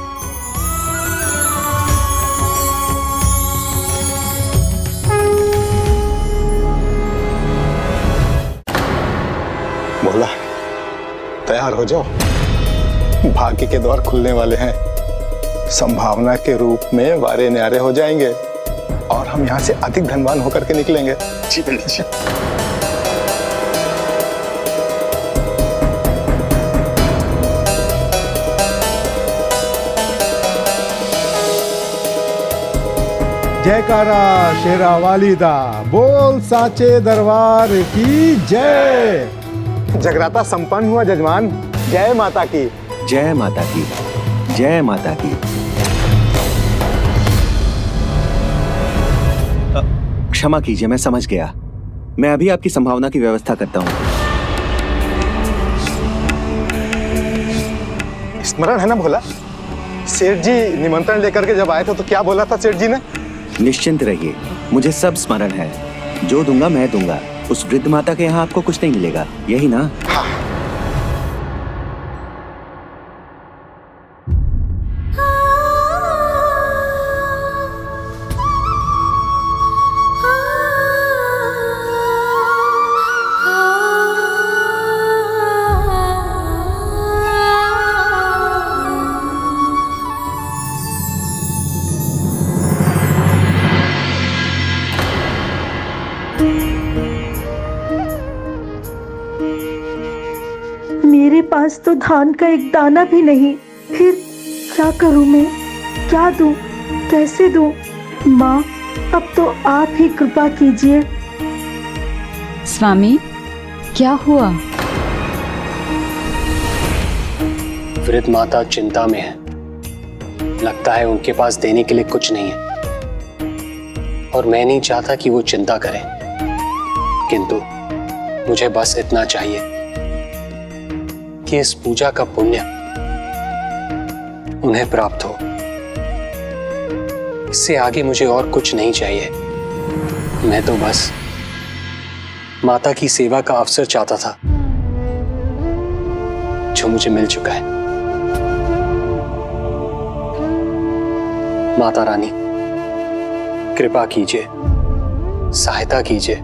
बोला तैयार हो जाओ, भाग्य के द्वार खुलने वाले हैं। संभावना के रूप में वारे न्यारे हो जाएंगे और हम यहाँ से अधिक धनवान होकर के निकलेंगे। जी पंडित जी। जयकारा शेरा वालिदा, बोल साचे दरबार की जय। जगराता संपन्न हुआ जजमान। जय माता की। जय माता की। जय माता की। क्षमा कीजिए, मैं समझ गया। मैं अभी आपकी संभावना की व्यवस्था करता हूँ। स्मरण है ना भोला, सेठ जी निमंत्रण लेकर के जब आए थे तो क्या बोला था सेठ जी ने? निश्चिंत रहिए, मुझे सब स्मरण है। जो दूंगा मैं दूंगा। उस वृद्ध माता के यहाँ आपको कुछ नहीं मिलेगा, यही ना? हाँ। मेरे पास तो धान का एक दाना भी नहीं। फिर क्या करूं मैं? क्या दूं? कैसे दूं? माँ, अब तो आप ही कृपा कीजिए। स्वामी, क्या हुआ? वृद्ध माता चिंता में है। लगता है उनके पास देने के लिए कुछ नहीं है और मैं नहीं चाहता कि वो चिंता करें। किंतु मुझे बस इतना चाहिए कि इस पूजा का पुण्य उन्हें प्राप्त हो। इससे आगे मुझे और कुछ नहीं चाहिए। मैं तो बस माता की सेवा का अवसर चाहता था जो मुझे मिल चुका है। माता रानी, कृपा कीजिए, सहायता कीजिए।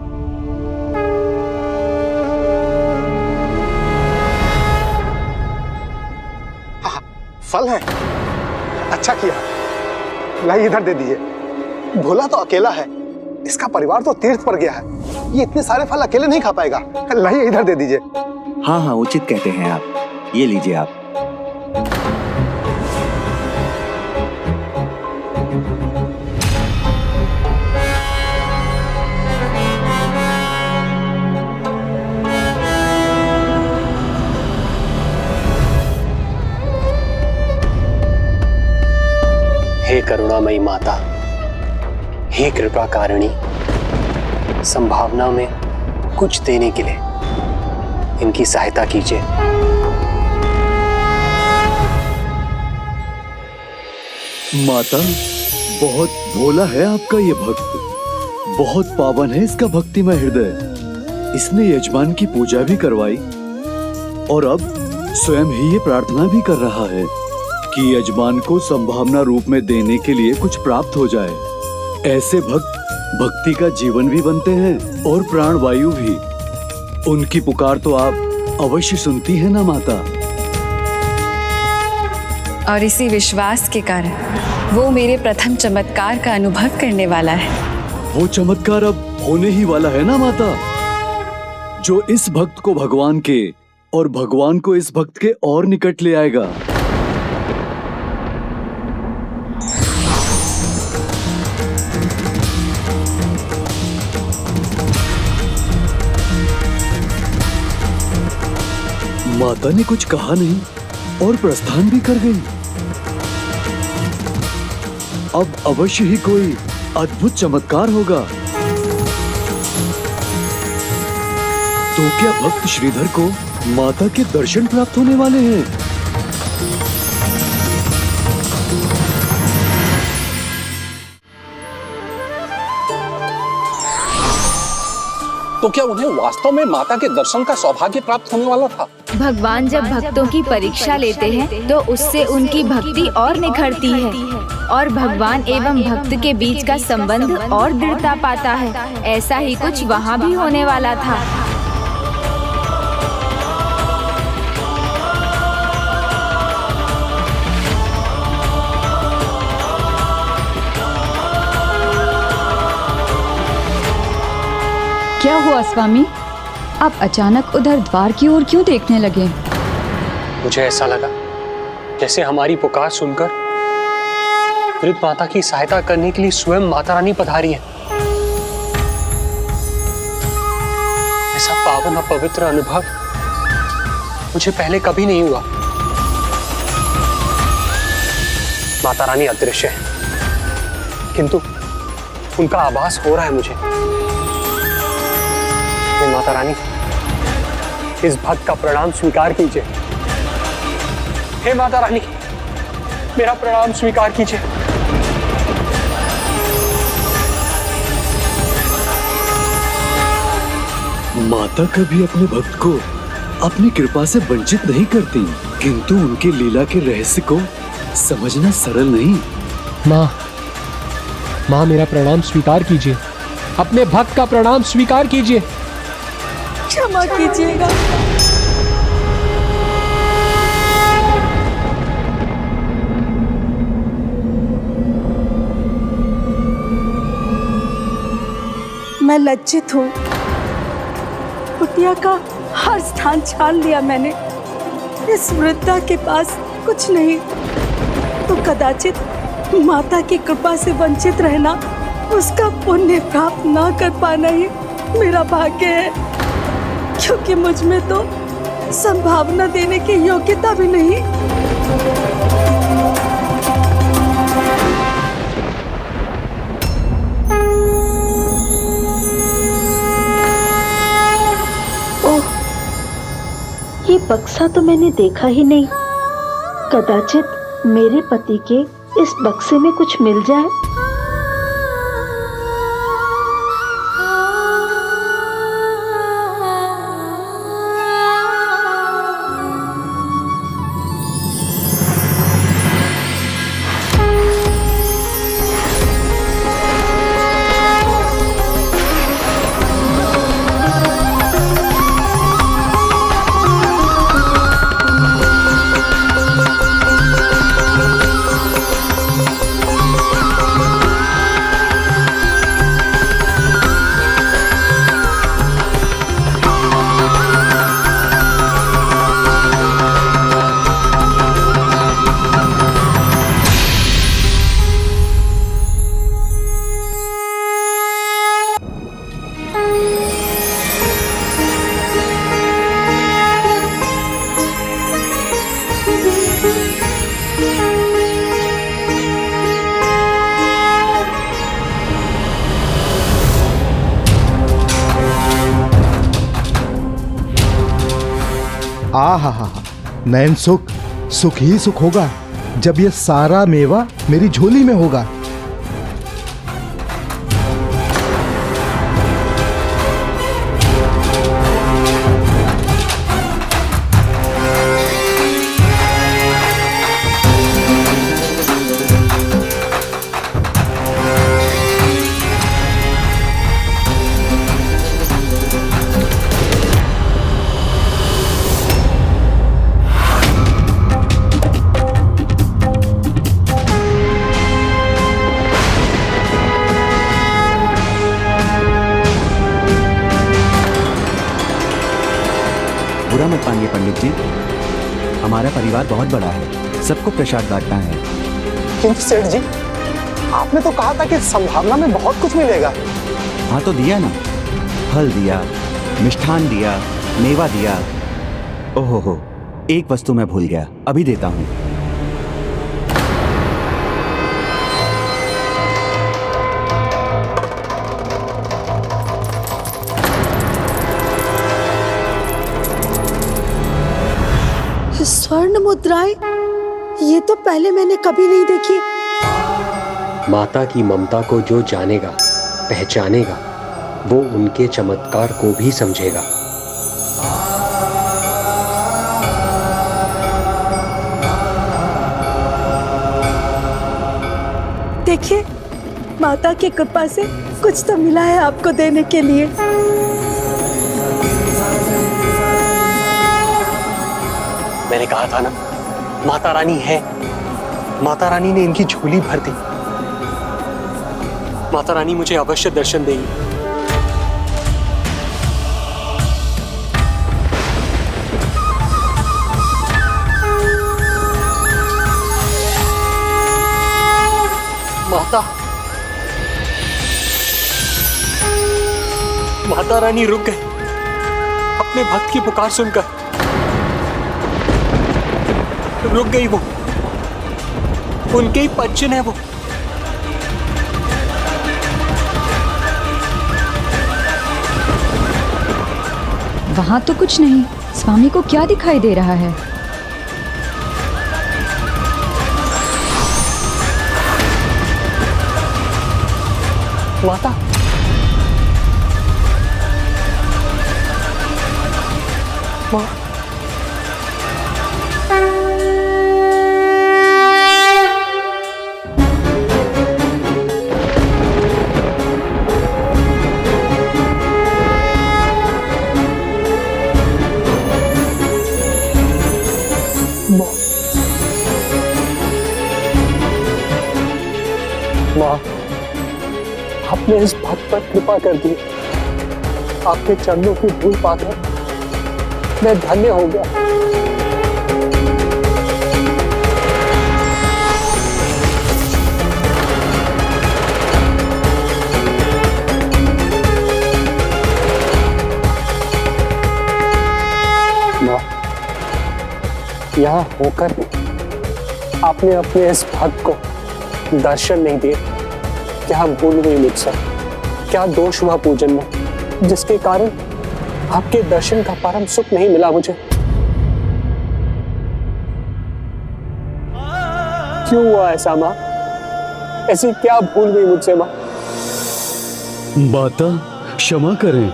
फल है। अच्छा किया, लाई इधर दे दीजिए। भोला तो अकेला है, इसका परिवार तो तीर्थ पर गया है। ये इतने सारे फल अकेले नहीं खा पाएगा। लाई इधर दे दीजिए। हाँ हाँ, उचित कहते हैं आप। ये लीजिए आप। हे करुणामयी माता, हे कृपा कारिणी, संभावना में कुछ देने के लिए इनकी सहायता कीजिए। माता, बहुत भोला है आपका ये भक्त, बहुत पावन है इसका भक्तिमय हृदय। इसने यजमान की पूजा भी करवाई और अब स्वयं ही ये प्रार्थना भी कर रहा है कि यजमान को संभावना रूप में देने के लिए कुछ प्राप्त हो जाए। ऐसे भक्त भक्ति का जीवन भी बनते हैं और प्राण वायु भी। उनकी पुकार तो आप अवश्य सुनती हैं ना माता? और इसी विश्वास के कारण वो मेरे प्रथम चमत्कार का अनुभव करने वाला है। वो चमत्कार अब होने ही वाला है ना माता, जो इस भक्त को भगवान के और भगवान को इस भक्त के और निकट ले आएगा। माता ने कुछ कहा नहीं और प्रस्थान भी कर गई। अब अवश्य ही कोई अद्भुत चमत्कार होगा। तो क्या भक्त श्रीधर को माता के दर्शन प्राप्त होने वाले हैं? तो क्या उन्हें वास्तव में माता के दर्शन का सौभाग्य प्राप्त होने वाला था? भगवान जब भक्तों की परीक्षा लेते हैं तो उससे उनकी भक्ति और निखरती है और भगवान एवं भक्त के बीच का संबंध और दृढ़ता पाता है। ऐसा ही कुछ वहाँ भी होने वाला था। क्या हुआ स्वामी, आप अचानक उधर द्वार की ओर क्यों देखने लगे? मुझे ऐसा लगा जैसे हमारी पुकार सुनकर वृद्ध माता की सहायता करने के लिए स्वयं माता रानी पधारी है। ऐसा पावन और पवित्र अनुभव मुझे पहले कभी नहीं हुआ। माता रानी अदृश्य है किंतु उनका आभास हो रहा है मुझे। हे माता रानी, इस भक्त का प्रणाम स्वीकार कीजिए। हे माता रानी, मेरा प्रणाम स्वीकार कीजिए। माता कभी अपने भक्त को अपनी कृपा से वंचित नहीं करती, किंतु उनके लीला के रहस्य को समझना सरल नहीं। माँ मेरा प्रणाम स्वीकार कीजिए, अपने भक्त का प्रणाम स्वीकार कीजिए। क्षमा कीजिएगा। मैं लज्जित हूँ। कुटिया का हर स्थान छान लिया मैंने। इस वृद्धा के पास कुछ नहीं तो कदाचित माता की कृपा से वंचित रहना, उसका पुण्य प्राप्त ना कर पाना ही मेरा भाग्य है, क्योंकि मुझ में तो संभावना देने की योग्यता भी नहीं। ओह, ये बक्सा तो मैंने देखा ही नहीं। कदाचित मेरे पति के इस बक्से में कुछ मिल जाए। हा नयन सुख सुख ही सुख होगा जब ये सारा मेवा मेरी झोली में होगा। बुरा मत मानिए पंडित जी, हमारा परिवार बहुत बड़ा है, सबको प्रसाद बांटना है। किंतु सेठ जी, आपने तो कहा था कि संभावना में बहुत कुछ मिलेगा। हाँ तो दिया ना, फल दिया, मिष्ठान दिया, मेवा दिया। ओहो, एक वस्तु मैं भूल गया, अभी देता हूँ। स्वर्ण मुद्राएं, ये तो पहले मैंने कभी नहीं देखी। माता की ममता को जो जानेगा, पहचानेगा, वो उनके चमत्कार को भी समझेगा। देखिए, माता की कृपा से कुछ तो मिला है आपको देने के लिए। मैंने कहा था ना, माता रानी है। माता रानी ने इनकी झोली भर दी। माता रानी मुझे अवश्य दर्शन देगी। माता, माता रानी रुक गए अपने भक्त की पुकार सुनकर। रुक गई वो, उनके ही बच्चन है वो। वहां तो कुछ नहीं। स्वामी को क्या दिखाई दे रहा है? माता, माँ, माँ, आपने इस भक्त पर कृपा कर दी। आपके चरणों की धूल पाकर मैं धन्य हो गया। माँ, यहाँ होकर भी आपने अपने इस भक्त को दर्शन नहीं दिए। क्या भूल हुई मुझसे? क्या दोष हुआ पूजन में, जिसके कारण आपके दर्शन का परम सुख नहीं मिला मुझे? क्यों हुआ ऐसा माँ? ऐसी क्या भूल हुई मुझसे माँ? माता, क्षमा करें,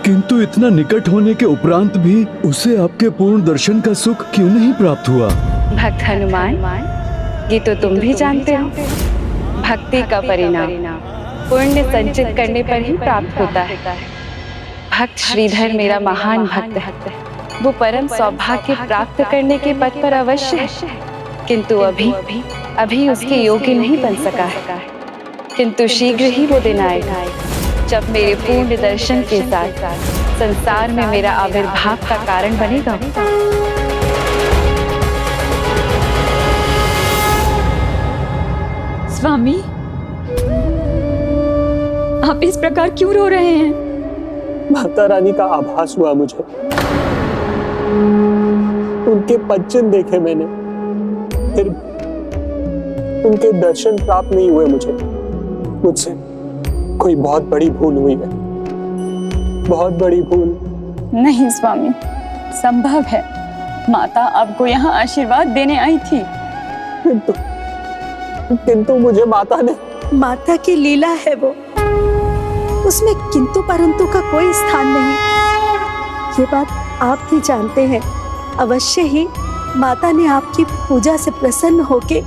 किंतु इतना निकट होने के उपरांत भी उसे आपके पूर्ण दर्शन का सुख क्यों नहीं प्राप्त हुआ? भक्त हनुमान, ये तो तुम भी जानते हो, भक्ति का परिणाम पुण्य संचित करने पर ही प्राप्त होता है। भक्त श्रीधर मेरा महान भक्त है। वो परम सौभाग्य प्राप्त करने के पथ पर अवश्य है, किंतु अभी उसके योग्य नहीं बन सका है। किंतु शीघ्र ही वो दिन आएगा जब मेरे पूर्ण दर्शन के साथ संसार में मेरा आविर्भाव का कारण बनेगा। स्वामी, आप इस प्रकार क्यों रो रहे हैं? माता रानी का आभास हुआ मुझे। उनके बच्चन देखे मैंने, फिर उनके दर्शन प्राप्त नहीं हुए मुझे। मुझसे कोई बहुत बड़ी भूल हुई है, बहुत बड़ी भूल। नहीं स्वामी, संभव है। माता आपको यहाँ आशीर्वाद देने आई थी। किंतु मुझे माता की लीला है वो, उसमें किंतु परंतु का कोई स्थान नहीं। ये बात आप भी जानते हैं। अवश्य ही माता ने आपकी पूजा से प्रसन्न होके,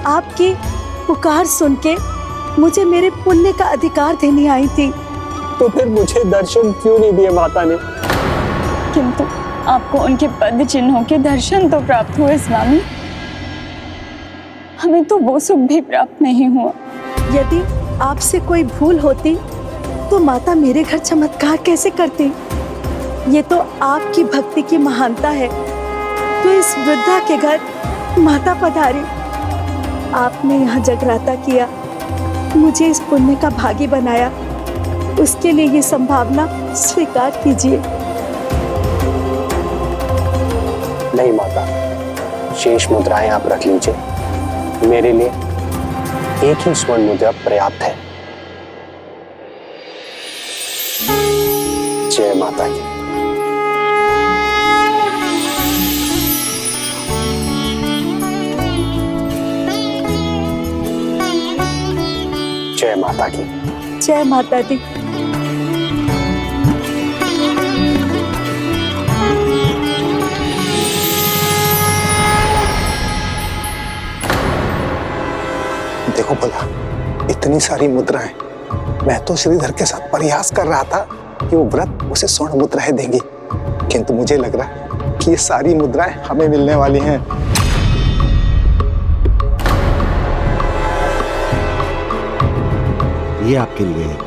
आपकी पुकार सुन के मुझे मेरे पुण्य का अधिकार देने आई थी। तो फिर मुझे दर्शन क्यों नहीं दिए माता ने? किंतु आपको उनके पद चिन्हों के दर्शन तो प्राप्त हुए स्वामी, हमें तो वो सुख भी प्राप्त नहीं हुआ। यदि आपसे कोई भूल होती तो माता मेरे घर चमत्कार कैसे करती? ये तो आपकी भक्ति की महानता है। तो इस वृद्धा के घर माता पधारी, आपने यहाँ जगराता किया, मुझे इस पुण्य का भागी बनाया, उसके लिए ये संभावना स्वीकार कीजिए। नहीं माता, शेष मुद्राएं आप रख लीजिए। मेरे लिए एक ही स्वर्ण मुद्रा पर्याप्त है। जय माता की। जय माता की। जय माता दी। देखो भोला, इतनी सारी मुद्राएं, मैं तो श्रीधर के साथ प्रयास कर रहा था कि वो व्रत उसे स्वर्ण मुद्राएं देंगी, किंतु मुझे लग रहा है कि ये सारी मुद्राएं हमें मिलने वाली हैं। ये आपके लिए है।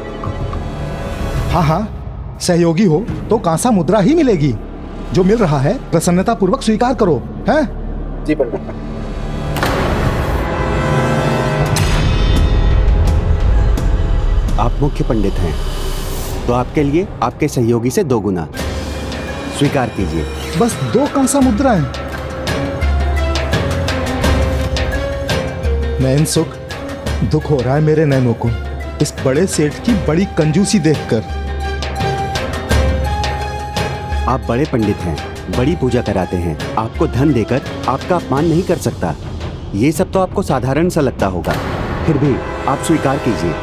हाँ हाँ, सहयोगी हो तो कांसा मुद्रा ही मिलेगी। जो मिल रहा है प्रसन्नता पूर्वक स्वीकार करो, हैं? जी पंडित। आप मुख्य पंडित हैं, तो आपके लिए आपके सहयोगी से 2 गुना स्वीकार कीजिए। बस 2 कांसा मुद्राएं। नयन सुख, दुख हो रहा है मेरे नयनों को इस बड़े सेठ की बड़ी कंजूसी देखकर। आप बड़े पंडित हैं, बड़ी पूजा कराते हैं, आपको धन देकर आपका अपमान नहीं कर सकता। ये सब तो आपको साधारण सा लगता होगा, फिर भी आप स्वीकार कीजिए।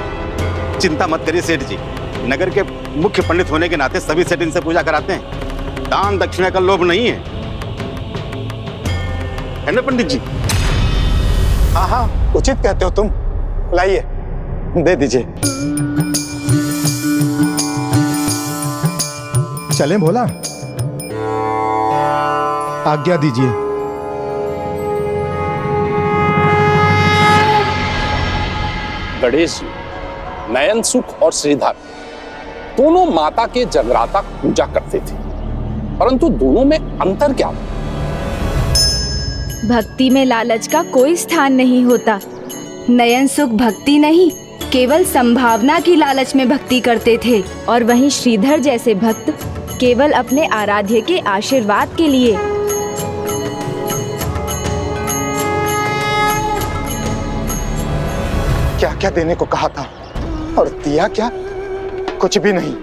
चिंता मत करिए सेठ जी, नगर के मुख्य पंडित होने के नाते सभी सेठ इनसे पूजा कराते हैं। दान दक्षिणा का लोभ नहीं है ना पंडित जी? हाँ हाँ, उचित कहते हो तुम। लाइए, दे दीजिए। चलें भोला, आज्ञा दीजिए। गणेश जी, नयन सुख और श्रीधर दोनों माता के जगराता पूजा करते थे, परंतु दोनों में अंतर क्या था? भक्ति में लालच का कोई स्थान नहीं होता। नयन सुख भक्ति नहीं, केवल संभावना की लालच में भक्ति करते थे, और वहीं श्रीधर जैसे भक्त केवल अपने आराध्य के आशीर्वाद के लिए। क्या क्या देने को कहा था और दिया क्या? कुछ भी नहीं।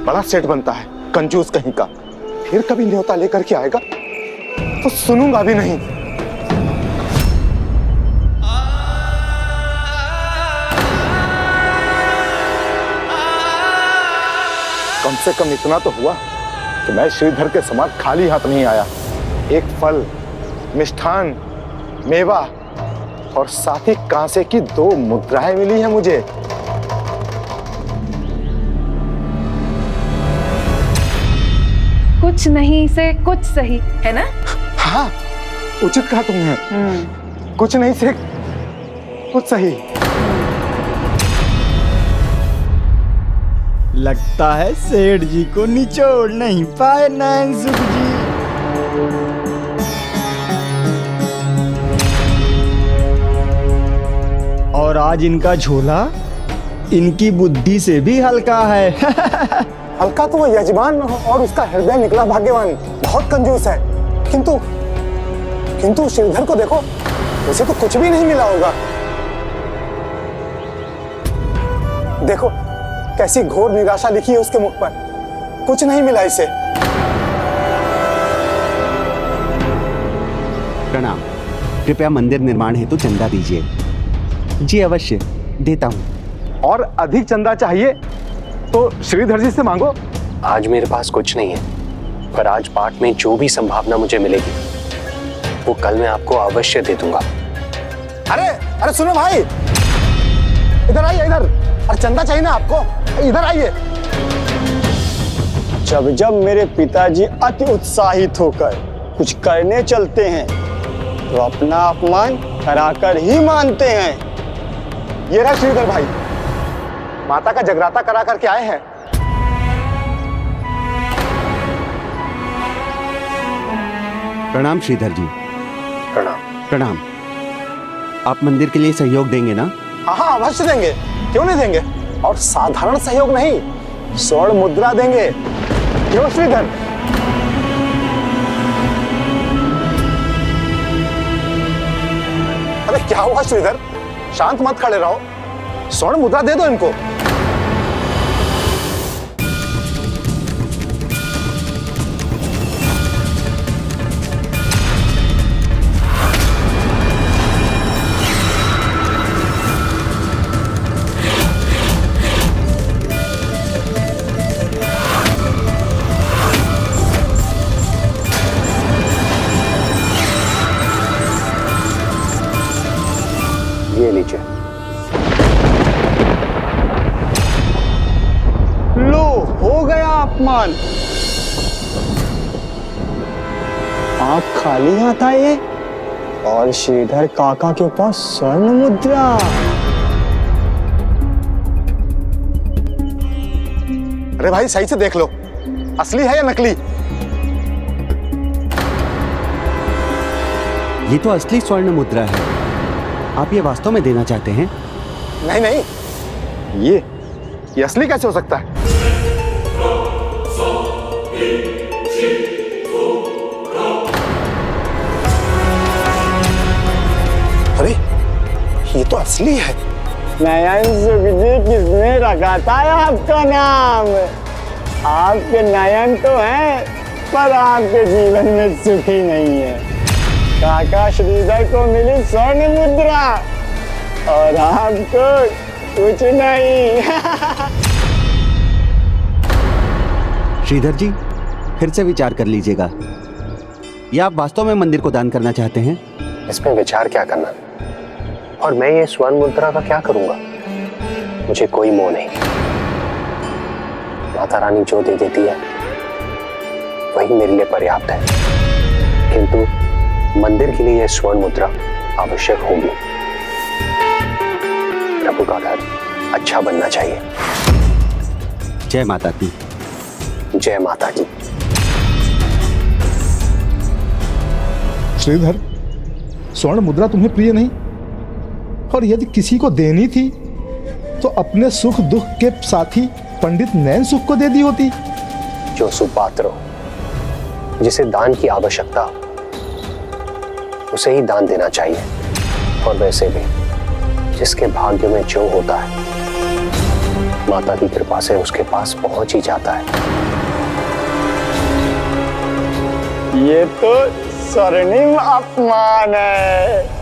बड़ा सेठ बनता है, कंजूस कहीं का। फिर कभी न्योता लेकर के आएगा तो सुनूंगा भी नहीं। कम से कम इतना तो हुआ कि मैं श्रीधर के समान खाली हाथ नहीं आया। एक फल, मिष्ठान, मेवा और साथ ही कांसे की 2 मुद्राएं मिली हैं मुझे। कुछ नहीं से कुछ सही, है ना? हाँ, उचित कहा तुमने। कुछ नहीं से कुछ सही। लगता है सेठ जी को निचोड़ नहीं पाए नयन सुख जी। और आज इनका झोला इनकी बुद्धि से भी हल्का है। हल्का तो वो यजमान और उसका हृदय निकला भाग्यवान। बहुत कंजूस है, किंतु श्रीधर को देखो, उसे तो कुछ भी नहीं मिला होगा। देखो कैसी घोर निराशा लिखी है उसके मुख पर। कुछ नहीं मिला इसे। प्रणाम। कृपया मंदिर निर्माण हेतु चंदा दीजिए। जी अवश्य देता हूँ। और अधिक चंदा चाहिए तो श्रीधर जी से मांगो। आज मेरे पास कुछ नहीं है, पर आज पाठ में जो भी संभावना मुझे मिलेगी वो कल मैं आपको अवश्य दे दूंगा। अरे सुनो भाई, इधर आइए इधर। अरे चंदा चाहिए ना आपको, इधर आइए। जब मेरे पिताजी अति उत्साहित होकर कुछ करने चलते हैं तो अपना अपमान कराकर ही मानते हैं। ये रहा श्रीधर भाई, माता का जगराता करा करके आए हैं। प्रणाम श्रीधर जी। प्रणाम। आप मंदिर के लिए सहयोग देंगे ना? हाँ अवश्य देंगे, क्यों नहीं देंगे। और साधारण सहयोग नहीं, स्वर्ण मुद्रा देंगे। क्यों श्रीधर? अरे क्या हुआ श्रीधर, शांत मत खड़े रहो। स्वर्ण मुद्रा दे दो इनको। अपमान। आप खाली हाथ आए और श्रीधर काका के पास स्वर्ण मुद्रा। अरे भाई सही से देख लो, असली है या नकली? ये तो असली स्वर्ण मुद्रा है। आप ये वास्तव में देना चाहते हैं? नहीं नहीं, ये असली कैसे हो सकता है? अरे ये तो असली है। नयन सुख जी, किसने रखा था आपका नाम? आपके नयन तो हैं, पर आपके जीवन में सुख ही नहीं है। काका श्रीधर को मिली स्वर्ण मुद्रा और आपको कुछ नहीं। श्रीधर जी, फिर से विचार कर लीजिएगा। या आप वास्तव में मंदिर को दान करना चाहते हैं? इसमें विचार क्या करना, और मैं ये स्वर्ण मुद्रा का क्या करूंगा? मुझे कोई मोह नहीं। माता रानी जो दे देती है वही मेरे लिए पर्याप्त है, किंतु मंदिर के लिए यह स्वर्ण मुद्रा आवश्यक होगी। प्रभु का घर अच्छा बनना चाहिए। जय माता की। जय माता की। श्रीधर, स्वर्ण मुद्रा तुम्हें प्रिय नहीं, और यदि किसी को देनी थी तो अपने सुख दुख के साथी पंडित नयन सुख को दे दी होती। जो सुपात्र हो, जिसे दान की आवश्यकता हो, उसे ही दान देना चाहिए। और वैसे भी जिसके भाग्य में जो होता है, माता की कृपा से उसके पास पहुंच ही जाता है। ये तो स्वर्णिम अपमान है।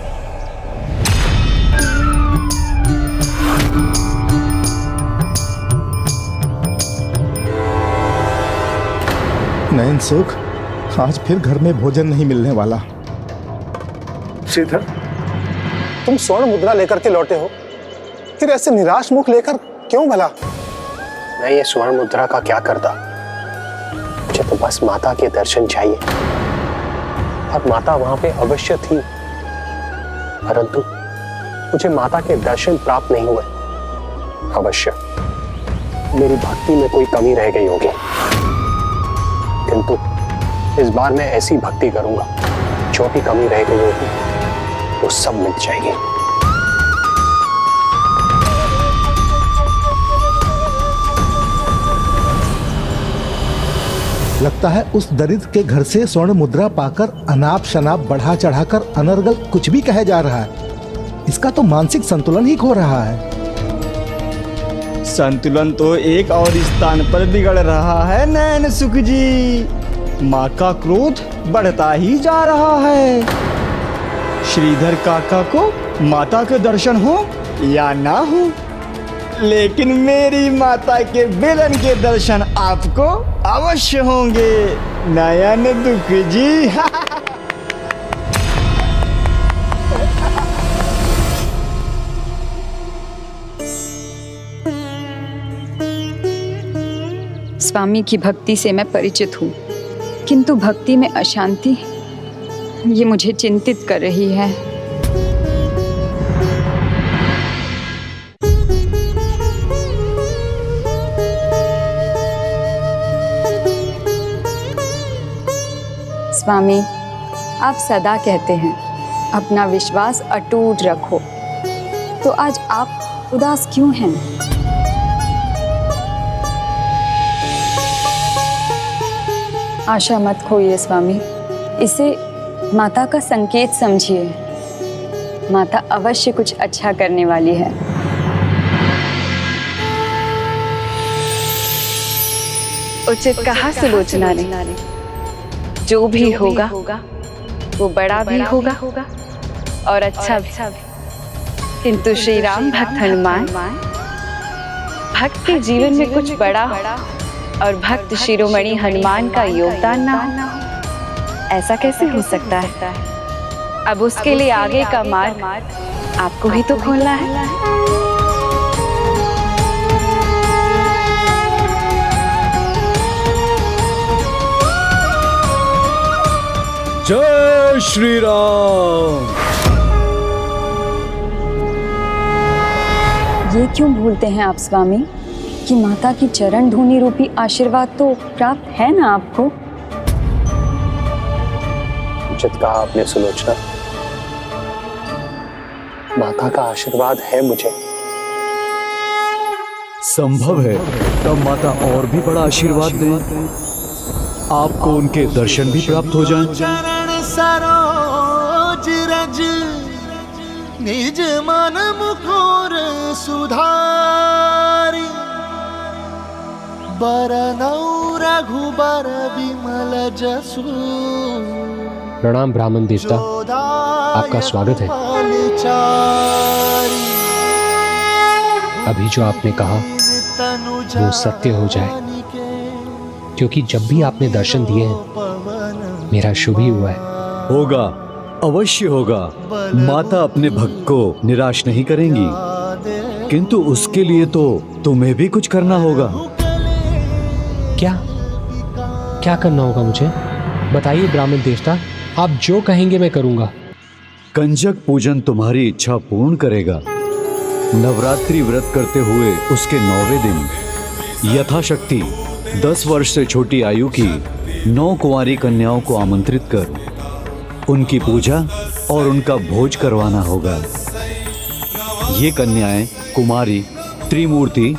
नयन सुख, आज फिर घर में भोजन नहीं मिलने वाला। श्रीधर, तुम स्वर्ण मुद्रा लेकर के लौटे हो, फिर ऐसे निराश मुख लेकर क्यों भला? मैं ये स्वर्ण मुद्रा का क्या करता? मुझे तो बस माता के दर्शन चाहिए, और माता वहां पे अवश्य थी, परंतु मुझे माता के दर्शन प्राप्त नहीं हुए। अवश्य मेरी भक्ति में कोई कमी रह गई होगी, किंतु इस बार मैं ऐसी भक्ति करूंगा, जो भी कमी रह गई होगी वो सब मिट जाएगी। लगता है उस दरिद्र के घर से स्वर्ण मुद्रा पाकर अनाप शनाप बढ़ा चढ़ाकर अनर्गल कुछ भी कहा जा रहा है। इसका तो मानसिक संतुलन ही खो रहा है। संतुलन तो एक और स्थान पर बिगड़ रहा है नयन सुख जी। माँ का क्रोध बढ़ता ही जा रहा है। श्रीधर काका को माता के दर्शन हो या ना हो, लेकिन मेरी माता के बेलन के दर्शन आपको अवश्य होंगे नयन दुख जी। स्वामी की भक्ति से मैं परिचित हूँ, किंतु भक्ति में अशांति ये मुझे चिंतित कर रही है। स्वामी, आप सदा कहते हैं अपना विश्वास अटूट रखो, तो आज आप उदास क्यों हैं? आशा मत खोइए स्वामी, इसे माता का संकेत समझिए। माता अवश्य कुछ अच्छा करने वाली है। उचित कहा सुलोचना ने, जो भी होगा वो बड़ा भी होगा और अच्छा भी। किंतु श्री राम भक्त हनुमान, भक्त के जीवन में कुछ बड़ा और भक्त शिरोमणि हनुमान का योगदान ना हो, ऐसा कैसे हो सकता है? अब उसके लिए आगे का मार्ग आपको ही तो खोलना है। जय श्री राम। ये क्यों भूलते हैं आप स्वामी कि माता की चरण धूनी रूपी आशीर्वाद तो प्राप्त है ना आपको? उचित कहा आपने सुलोचना, माता का आशीर्वाद है मुझे। संभव है तब माता और भी बड़ा आशीर्वाद दें, आपको उनके दर्शन भी प्राप्त हो जाएं। चरण सरोज रज निज मन मुकुर सुधारी, बरनौ रघुबर विमल जसु। प्रणाम ब्राह्मण देवता, आपका स्वागत है। अभी जो आपने कहा वो सत्य हो जाए, क्योंकि जब भी आपने दर्शन दिए हैं मेरा शुभ ही हुआ है। होगा, अवश्य होगा। माता अपने भक्त को निराश नहीं करेंगी, किंतु उसके लिए तो तुम्हें भी कुछ करना होगा। क्या क्या करना होगा मुझे? बताइए ब्राह्मण देवता, आप जो कहेंगे मैं करूंगा। कंजक पूजन तुम्हारी इच्छा पूर्ण करेगा। नवरात्रि व्रत करते हुए उसके 9वें दिन यथाशक्ति 10 वर्ष से छोटी आयु की 9 कुंवारी कन्याओं को आमंत्रित कर उनकी पूजा और उनका भोज करवाना होगा। ये कन्याएं कुमारी, त्रिमूर्ति,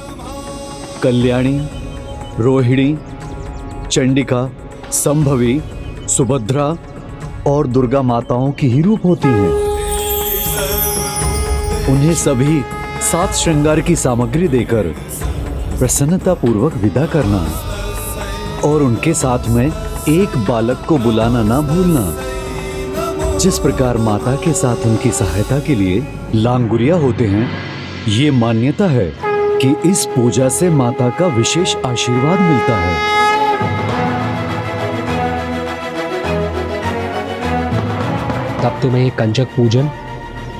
कल्याणी, रोहिणी, चंडिका, संभवी, सुभद्रा और दुर्गा माताओं की ही रूप होती हैं। उन्हें सभी 7 श्रृंगार की सामग्री देकर प्रसन्नता पूर्वक विदा करना और उनके साथ में एक बालक को बुलाना ना भूलना। जिस प्रकार माता के साथ उनकी सहायता के लिए लांगुरिया होते हैं, ये मान्यता है कि इस पूजा से माता का विशेष आशीर्वाद मिलता है। तब तो मैं ये कंजक पूजन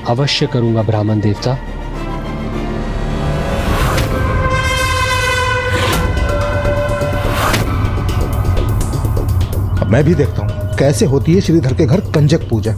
अवश्य करूंगा ब्राह्मण देवता। अब मैं भी देखता हूँ कैसे होती है श्रीधर के घर कंजक पूजा।